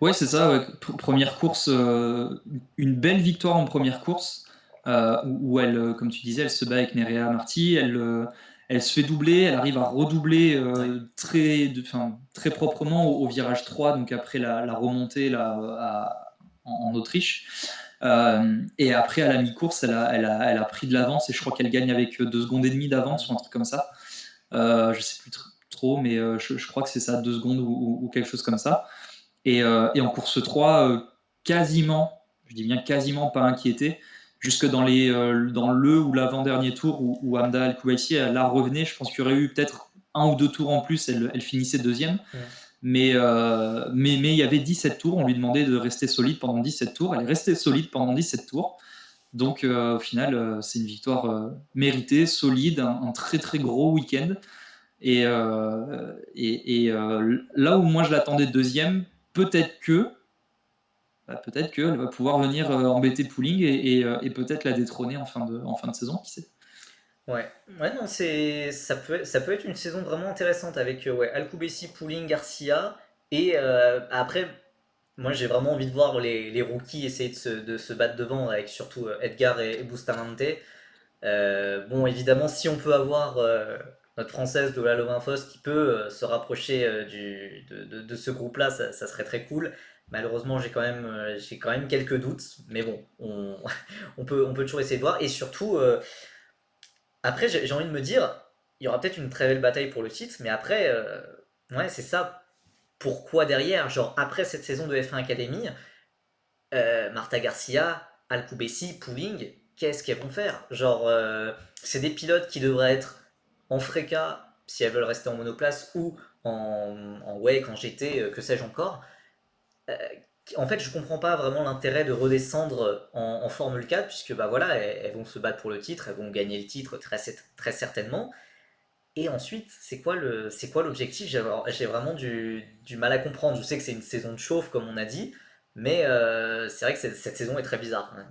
Ouais, c'est ça. Ouais. Première course, une belle victoire en première course, où elle, comme tu disais, elle se bat avec Nerea Marti, elle se fait doubler, elle arrive à redoubler Ouais. enfin, très proprement au virage 3, donc après la remontée là, en Autriche. Et après, à la mi-course, elle a pris de l'avance et je crois qu'elle gagne avec 2 secondes et demie d'avance ou un truc comme ça. Je sais plus trop, mais je crois que c'est ça, 2 secondes ou quelque chose comme ça. Et en course 3, quasiment, je dis bien quasiment pas inquiété, jusque dans le ou l'avant-dernier tour où Hamda Al-Kubaisi la revenait. Je pense qu'il y aurait eu peut-être un ou deux tours en plus, elle finissait deuxième. Mm. Mais il y avait 17 tours, on lui demandait de rester solide pendant 17 tours. Elle est restée solide pendant 17 tours. Donc au final, c'est une victoire méritée, solide, un très très gros week-end. Là où moi je l'attendais deuxième, peut-être que peut-être qu'elle va pouvoir venir embêter Pooling et peut-être la détrôner en fin de saison, qui sait. Ouais, ouais, non, ça peut être une saison vraiment intéressante avec ouais, Alcoubessi, Pouling, Garcia. Et après, moi j'ai vraiment envie de voir les rookies essayer de se battre devant, avec surtout Edgar et Bustamante. Bon, évidemment, si on peut avoir notre française de la Lominfos qui peut se rapprocher de ce groupe-là, ça serait très cool. Malheureusement, j'ai quand même quelques doutes, mais bon, on peut toujours essayer de voir. Et surtout, après, j'ai envie de me dire, il y aura peut-être une très belle bataille pour le titre, mais après, ouais, c'est ça. Pourquoi derrière? Genre, après cette saison de F1 Academy, Marta Garcia, Alcoubessi, Pouling, qu'est-ce qu'elles vont faire? Genre, c'est des pilotes qui devraient être en Freca, si elles veulent rester en monoplace, ou en wake, en GT, que sais-je encore. Euh, en fait, je comprends pas vraiment l'intérêt de redescendre en Formule 4, puisque bah voilà, elles vont se battre pour le titre, elles vont gagner le titre très certainement. Et ensuite, c'est quoi l'objectif? J'ai vraiment du mal à comprendre. Je sais que c'est une saison de chauffe, comme on a dit, mais c'est vrai que cette saison est très bizarre, hein.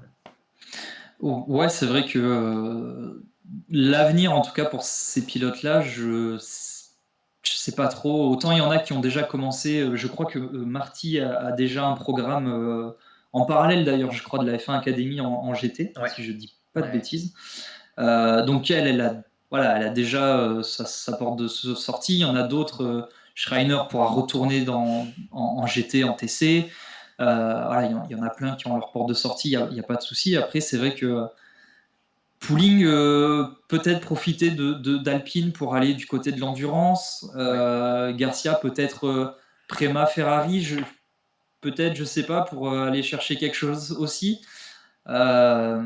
Oh, ouais, c'est vrai que l'avenir, en tout cas pour ces pilotes-là, je sais pas trop. Autant il y en a qui ont déjà commencé. Je crois que Marty a déjà un programme en parallèle d'ailleurs, je crois, de la F1 Academy en GT, Ouais, si je dis pas de ouais, bêtises. Donc elle a, voilà, elle a déjà sa porte de sortie. Il y en a d'autres. Schreiner pourra retourner en GT, en TC. Voilà, il y en a plein qui ont leur porte de sortie. Il y a pas de souci. Après, c'est vrai que Pooling peut-être profiter d'Alpine pour aller du côté de l'endurance. ouais. Garcia peut-être Prema Ferrari, peut-être, je sais pas, pour aller chercher quelque chose aussi. Euh,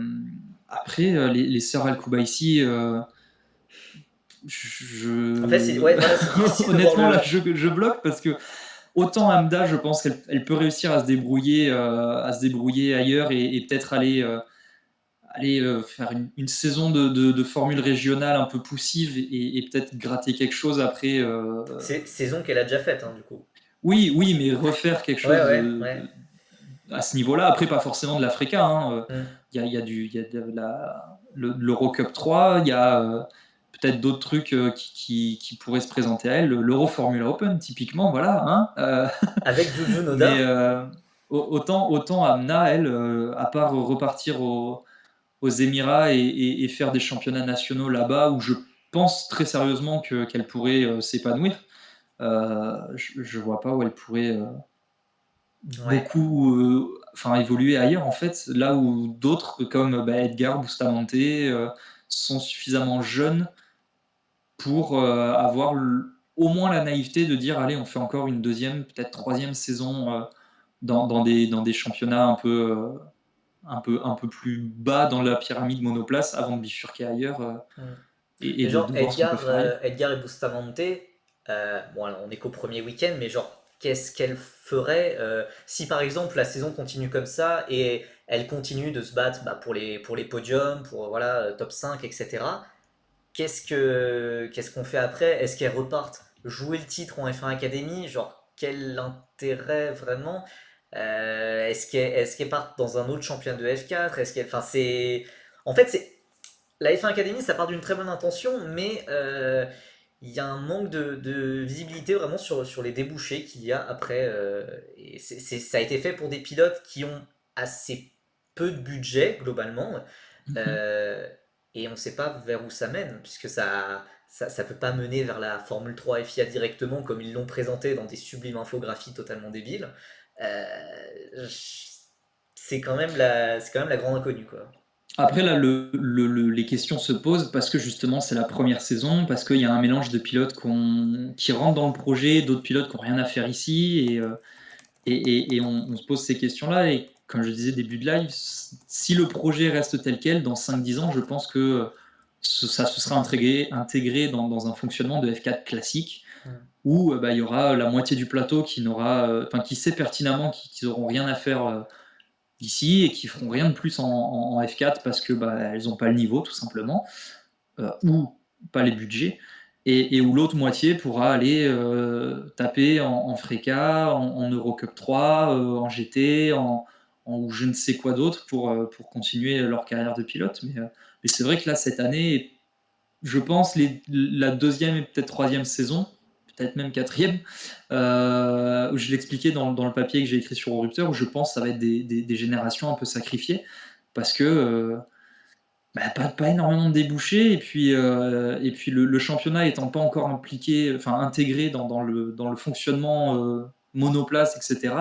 Après, les sœurs Al-Kubaisi, En fait, ouais, voilà, c'est difficile de voir honnêtement, là, le. je bloque parce que autant Hamda, je pense qu'elle peut réussir à se débrouiller ailleurs et peut-être aller faire une saison de formule régionale un peu poussive et peut-être gratter quelque chose après. C'est saison qu'elle a déjà faite, hein, du coup. Oui, oui, mais refaire quelque Ouais, chose ouais, ouais. à ce niveau-là. Après, pas forcément de l'Africa, hein. Hmm. Il y a de l'Eurocup 3, il y a peut-être d'autres trucs qui pourraient se présenter à elle. L'Euro Formula Open, typiquement, voilà, hein. Avec Juju Mais Noda. autant Amna, elle, à part repartir aux Émirats et faire des championnats nationaux là-bas où je pense très sérieusement qu'elle pourrait s'épanouir. Je vois pas où elle pourrait Ouais. beaucoup enfin évoluer ailleurs en fait, là où d'autres comme Edgar Bustamante sont suffisamment jeunes pour avoir au moins la naïveté de dire allez on fait encore une deuxième, peut-être troisième saison dans des championnats un peu plus bas dans la pyramide monoplace avant de bifurquer ailleurs Hmm. et Mais genre, de voir ce qu'on peut faire ailleurs. Edgar et Bustamante, bon, alors, on est qu'au premier week-end, mais genre, qu'est-ce qu'elle ferait si par exemple la saison continue comme ça et elle continue de se battre bah, pour les podiums, pour voilà, top 5, etc. Qu'est-ce qu'on fait après? Est-ce qu'elles repartent jouer le titre en F1 Academy? Genre, quel intérêt vraiment? Est-ce qu'elles partent dans un autre championnat de F4? Enfin, c'est. En fait, la F1 Academy, ça part d'une très bonne intention, mais il y a un manque de visibilité vraiment sur les débouchés qu'il y a après. Et ça a été fait pour des pilotes qui ont assez peu de budget globalement. Mhm. euh, et on ne sait pas vers où ça mène, puisque ça peut pas mener vers la Formule 3 FIA directement comme ils l'ont présenté dans des sublimes infographies totalement débiles. Euh, c'est quand même la grande inconnue, quoi. Après, là, les questions se posent parce que justement, c'est la première saison, parce qu'il y a un mélange de pilotes qui rentrent dans le projet, d'autres pilotes qui n'ont rien à faire ici, et on se pose ces questions-là. Et comme je disais début de live, si le projet reste tel quel, dans 5-10 ans, je pense que ça se sera intégré dans un fonctionnement de F4 classique, Mm. où il y aura la moitié du plateau qui sait pertinemment qu'ils n'auront rien à faire ici et qui feront rien de plus en F4 parce que elles n'ont pas le niveau tout simplement ou pas les budgets et où l'autre moitié pourra aller taper en Freca, en Eurocup 3, en GT, ou je ne sais quoi d'autre pour continuer leur carrière de pilote. Mais c'est vrai que là, cette année, je pense la deuxième et peut-être troisième saison, peut-être même quatrième, où je l'expliquais dans le papier que j'ai écrit sur Rupteur, où je pense que ça va être des générations un peu sacrifiées, parce que pas énormément de débouchés, et puis le championnat étant pas encore impliqué, enfin intégré dans le fonctionnement monoplace, etc.,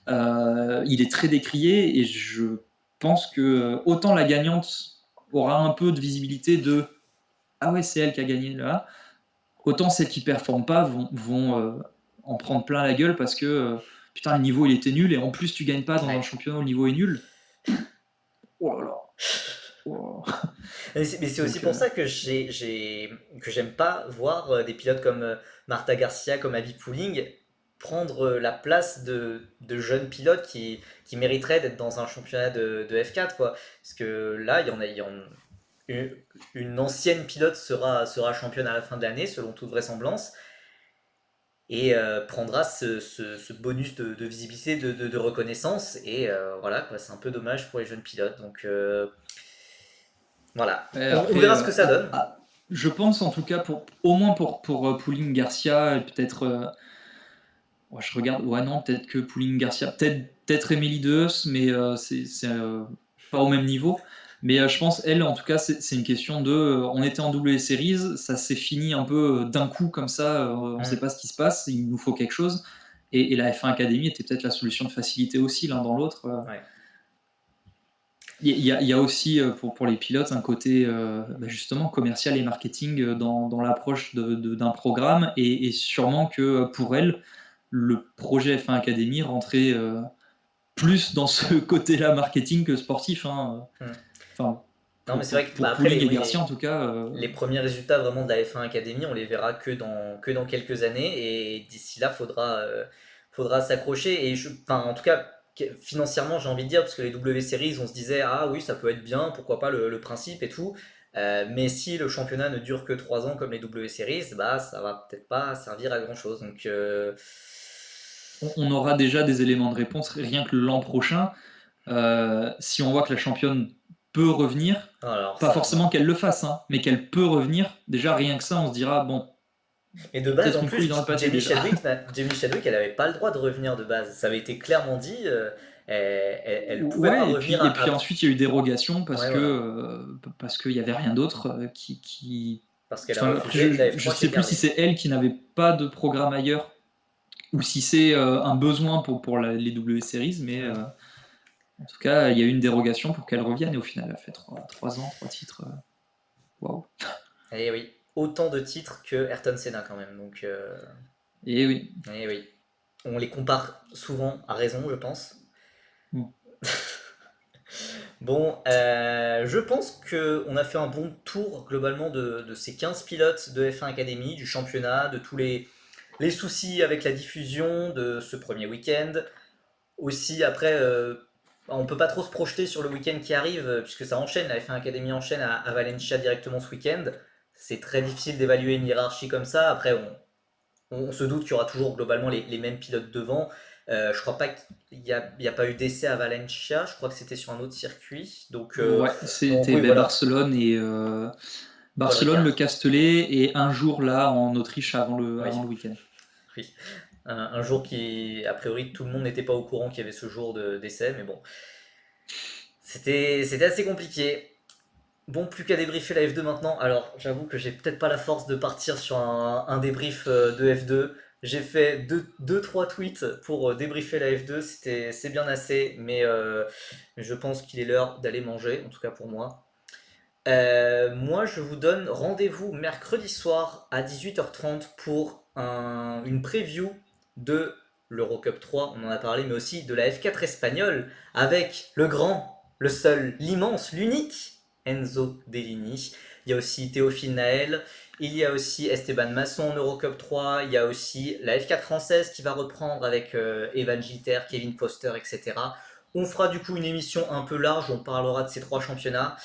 il est très décrié, et je pense que autant la gagnante aura un peu de visibilité de ah ouais, c'est elle qui a gagné là. Autant celles qui performent pas vont en prendre plein la gueule parce que putain, le niveau il était nul et en plus tu gagnes pas dans un Ouais. championnat où le niveau est nul. Oh là là. Oh. Mais c'est aussi Donc, pour ça que que j'aime pas voir des pilotes comme Marta Garcia, comme Abby Pooling, prendre la place de jeunes pilotes qui mériteraient d'être dans un championnat de F4, quoi. Parce que là, une, une ancienne pilote sera championne à la fin de l'année, selon toute vraisemblance, et prendra ce bonus de visibilité, de reconnaissance. Et voilà, quoi, c'est un peu dommage pour les jeunes pilotes. Donc voilà, Ouais, on après, verra ce que ça donne. je pense en tout cas, au moins pour Pouling Garcia, et peut-être. Ouais, je regarde, ouais, non, peut-être que Pouling Garcia, peut-être Émilie Deus, mais c'est pas au même niveau. Mais je pense, elle, en tout cas, c'est une question de. On était en W Series, ça s'est fini un peu d'un coup comme ça, on ne sait Mm. pas ce qui se passe, il nous faut quelque chose. Et la F1 Academy était peut-être la solution de facilité aussi, l'un dans l'autre. Ouais. Il y a aussi pour les pilotes un côté justement commercial et marketing dans l'approche d'un programme et sûrement que pour elle, le projet F1 Academy rentrait plus dans ce côté-là marketing que sportif. Hein. Mm. Enfin, Non, mais c'est vrai que pour bah, après, Pouling et Garcia en tout cas. les premiers résultats vraiment de la F1 Academy, on les verra que dans quelques années. Et d'ici là, faudra s'accrocher. Et enfin, en tout cas, financièrement, j'ai envie de dire, parce que les W Series, on se disait, ah oui, ça peut être bien, pourquoi pas le principe et tout. Mais si le championnat ne dure que 3 ans comme les W Series, bah ça va peut-être pas servir à grand chose. Donc On aura déjà des éléments de réponse rien que l'an prochain. Si on voit que la championne peut revenir, alors pas ça, forcément qu'elle le fasse, hein, mais qu'elle peut revenir, déjà rien que ça, on se dira, bon, et de base, peut-être en une couille dans le plus, pâté déjà. Jamie Chadwick, elle avait pas le droit de revenir de base. Ça avait été clairement dit. Elle pouvait pas Ouais, revenir et puis ensuite il y a eu dérogation Ouais, voilà. parce qu'il y avait rien d'autre Parce qu'elle a Enfin, après, refusé la je F3 qui sais est plus si permis. c'est elle qui n'avait pas de programme ailleurs ou si c'est un besoin pour les W Series, mais Mm. en tout cas, il y a eu une dérogation pour qu'elle revienne et au final, elle a fait 3 ans, 3 titres. Waouh. Et oui, autant de titres que Ayrton Senna quand même. Donc, Et oui. et oui. On les compare souvent à raison, je pense. Mm. Bon, je pense qu'on a fait un bon tour globalement de ces 15 pilotes de F1 Academy, du championnat, de tous les soucis avec la diffusion de ce premier week-end. Aussi, après, on peut pas trop se projeter sur le week-end qui arrive, puisque ça enchaîne, la F1 Academy enchaîne à Valencia directement ce week-end. C'est très difficile d'évaluer une hiérarchie comme ça. Après, on se doute qu'il y aura toujours globalement les mêmes pilotes devant. Je crois pas qu'il y a pas eu d'essai à Valencia, je crois que c'était sur un autre circuit. Ouais, Donc c'était oui, voilà, Barcelone et Paul Barcelone, le Ricard. Castellet et un jour là en Autriche Oui, avant le week-end. oui. Un jour qui, a priori, tout le monde n'était pas au courant qu'il y avait ce jour d'essai, mais bon, c'était assez compliqué. Bon, plus qu'à débriefer la F2 maintenant. Alors, j'avoue que j'ai peut-être pas la force de partir sur un débrief de F2. J'ai fait deux, trois tweets pour débriefer la F2. C'est bien assez, mais je pense qu'il est l'heure d'aller manger, en tout cas pour moi. Moi, je vous donne rendez-vous mercredi soir à 18h30 pour une preview de l'Eurocup 3, on en a parlé, mais aussi de la F4 espagnole avec le grand, le seul, l'immense, l'unique Enzo Dellini. Il y a aussi Théophile Naël, il y a aussi Esteban Masson en Eurocup 3, il y a aussi la F4 française qui va reprendre avec Evan Gilter, Kevin Foster, etc. On fera du coup une émission un peu large, on parlera de ces trois championnats.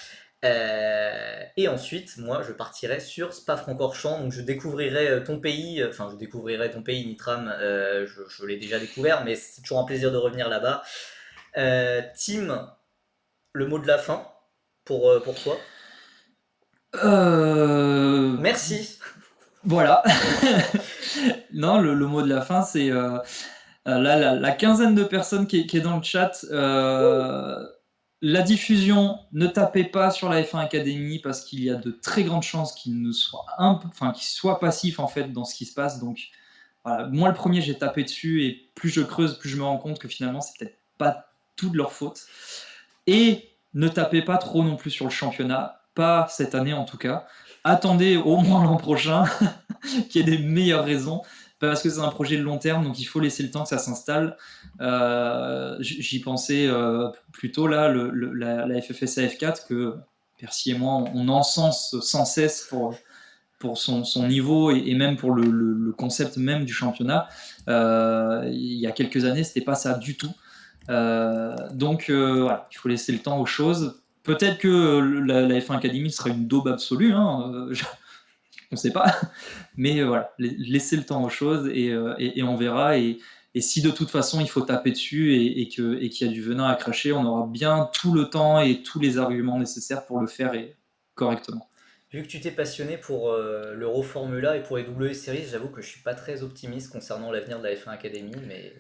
Et ensuite, moi, je partirai sur Spa-Francorchamps, donc je découvrirai ton pays, enfin, je découvrirai ton pays, Nitram, je l'ai déjà découvert, mais c'est toujours un plaisir de revenir là-bas. Tim, le mot de la fin pour toi. Euh, Merci. voilà. Non, le mot de la fin, c'est là, la quinzaine de personnes qui est dans le chat. La diffusion, ne tapez pas sur la F1 Academy parce qu'il y a de très grandes chances qu'il ne soit qu'il soit passif en fait dans ce qui se passe. Donc voilà, moi le premier j'ai tapé dessus et plus je creuse, plus je me rends compte que finalement c'est peut-être pas tout de leur faute. Et ne tapez pas trop non plus sur le championnat, pas cette année en tout cas. Attendez au moins l'an prochain qu'il y ait des meilleures raisons parce que c'est un projet de long terme, donc il faut laisser le temps que ça s'installe. J'y pensais plus tôt là, la FFSA F4 que Percy et moi on encense sans cesse pour son niveau et même pour le concept même du championnat. Il y a quelques années, c'était pas ça du tout. Donc voilà, il faut laisser le temps aux choses. Peut-être que la F1 Academy sera une daube absolue, hein, on ne sait pas. Mais voilà, laisser le temps aux choses et on verra. Et si de toute façon il faut taper dessus et qu'il y a du venin à cracher, on aura bien tout le temps et tous les arguments nécessaires pour le faire correctement. Vu que tu t'es passionné pour l'Euro Formula et pour les W Series, j'avoue que je suis pas très optimiste concernant l'avenir de la F1 Academy, mais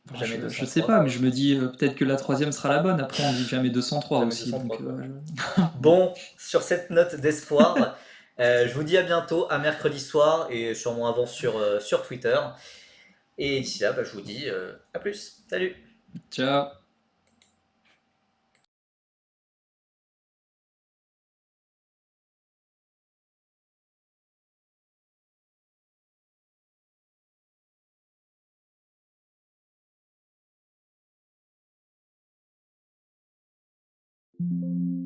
Bon, jamais je sais 203 pas, mais quoi. je me dis peut-être que la troisième sera la bonne. Après, on dit jamais 203 Jamais aussi. 203 Donc, quoi. bon. Bon, sur cette note d'espoir, je vous dis à bientôt, à mercredi soir et sûrement avant sur Twitter. Et d'ici là, bah, je vous dis à plus. Salut! Ciao.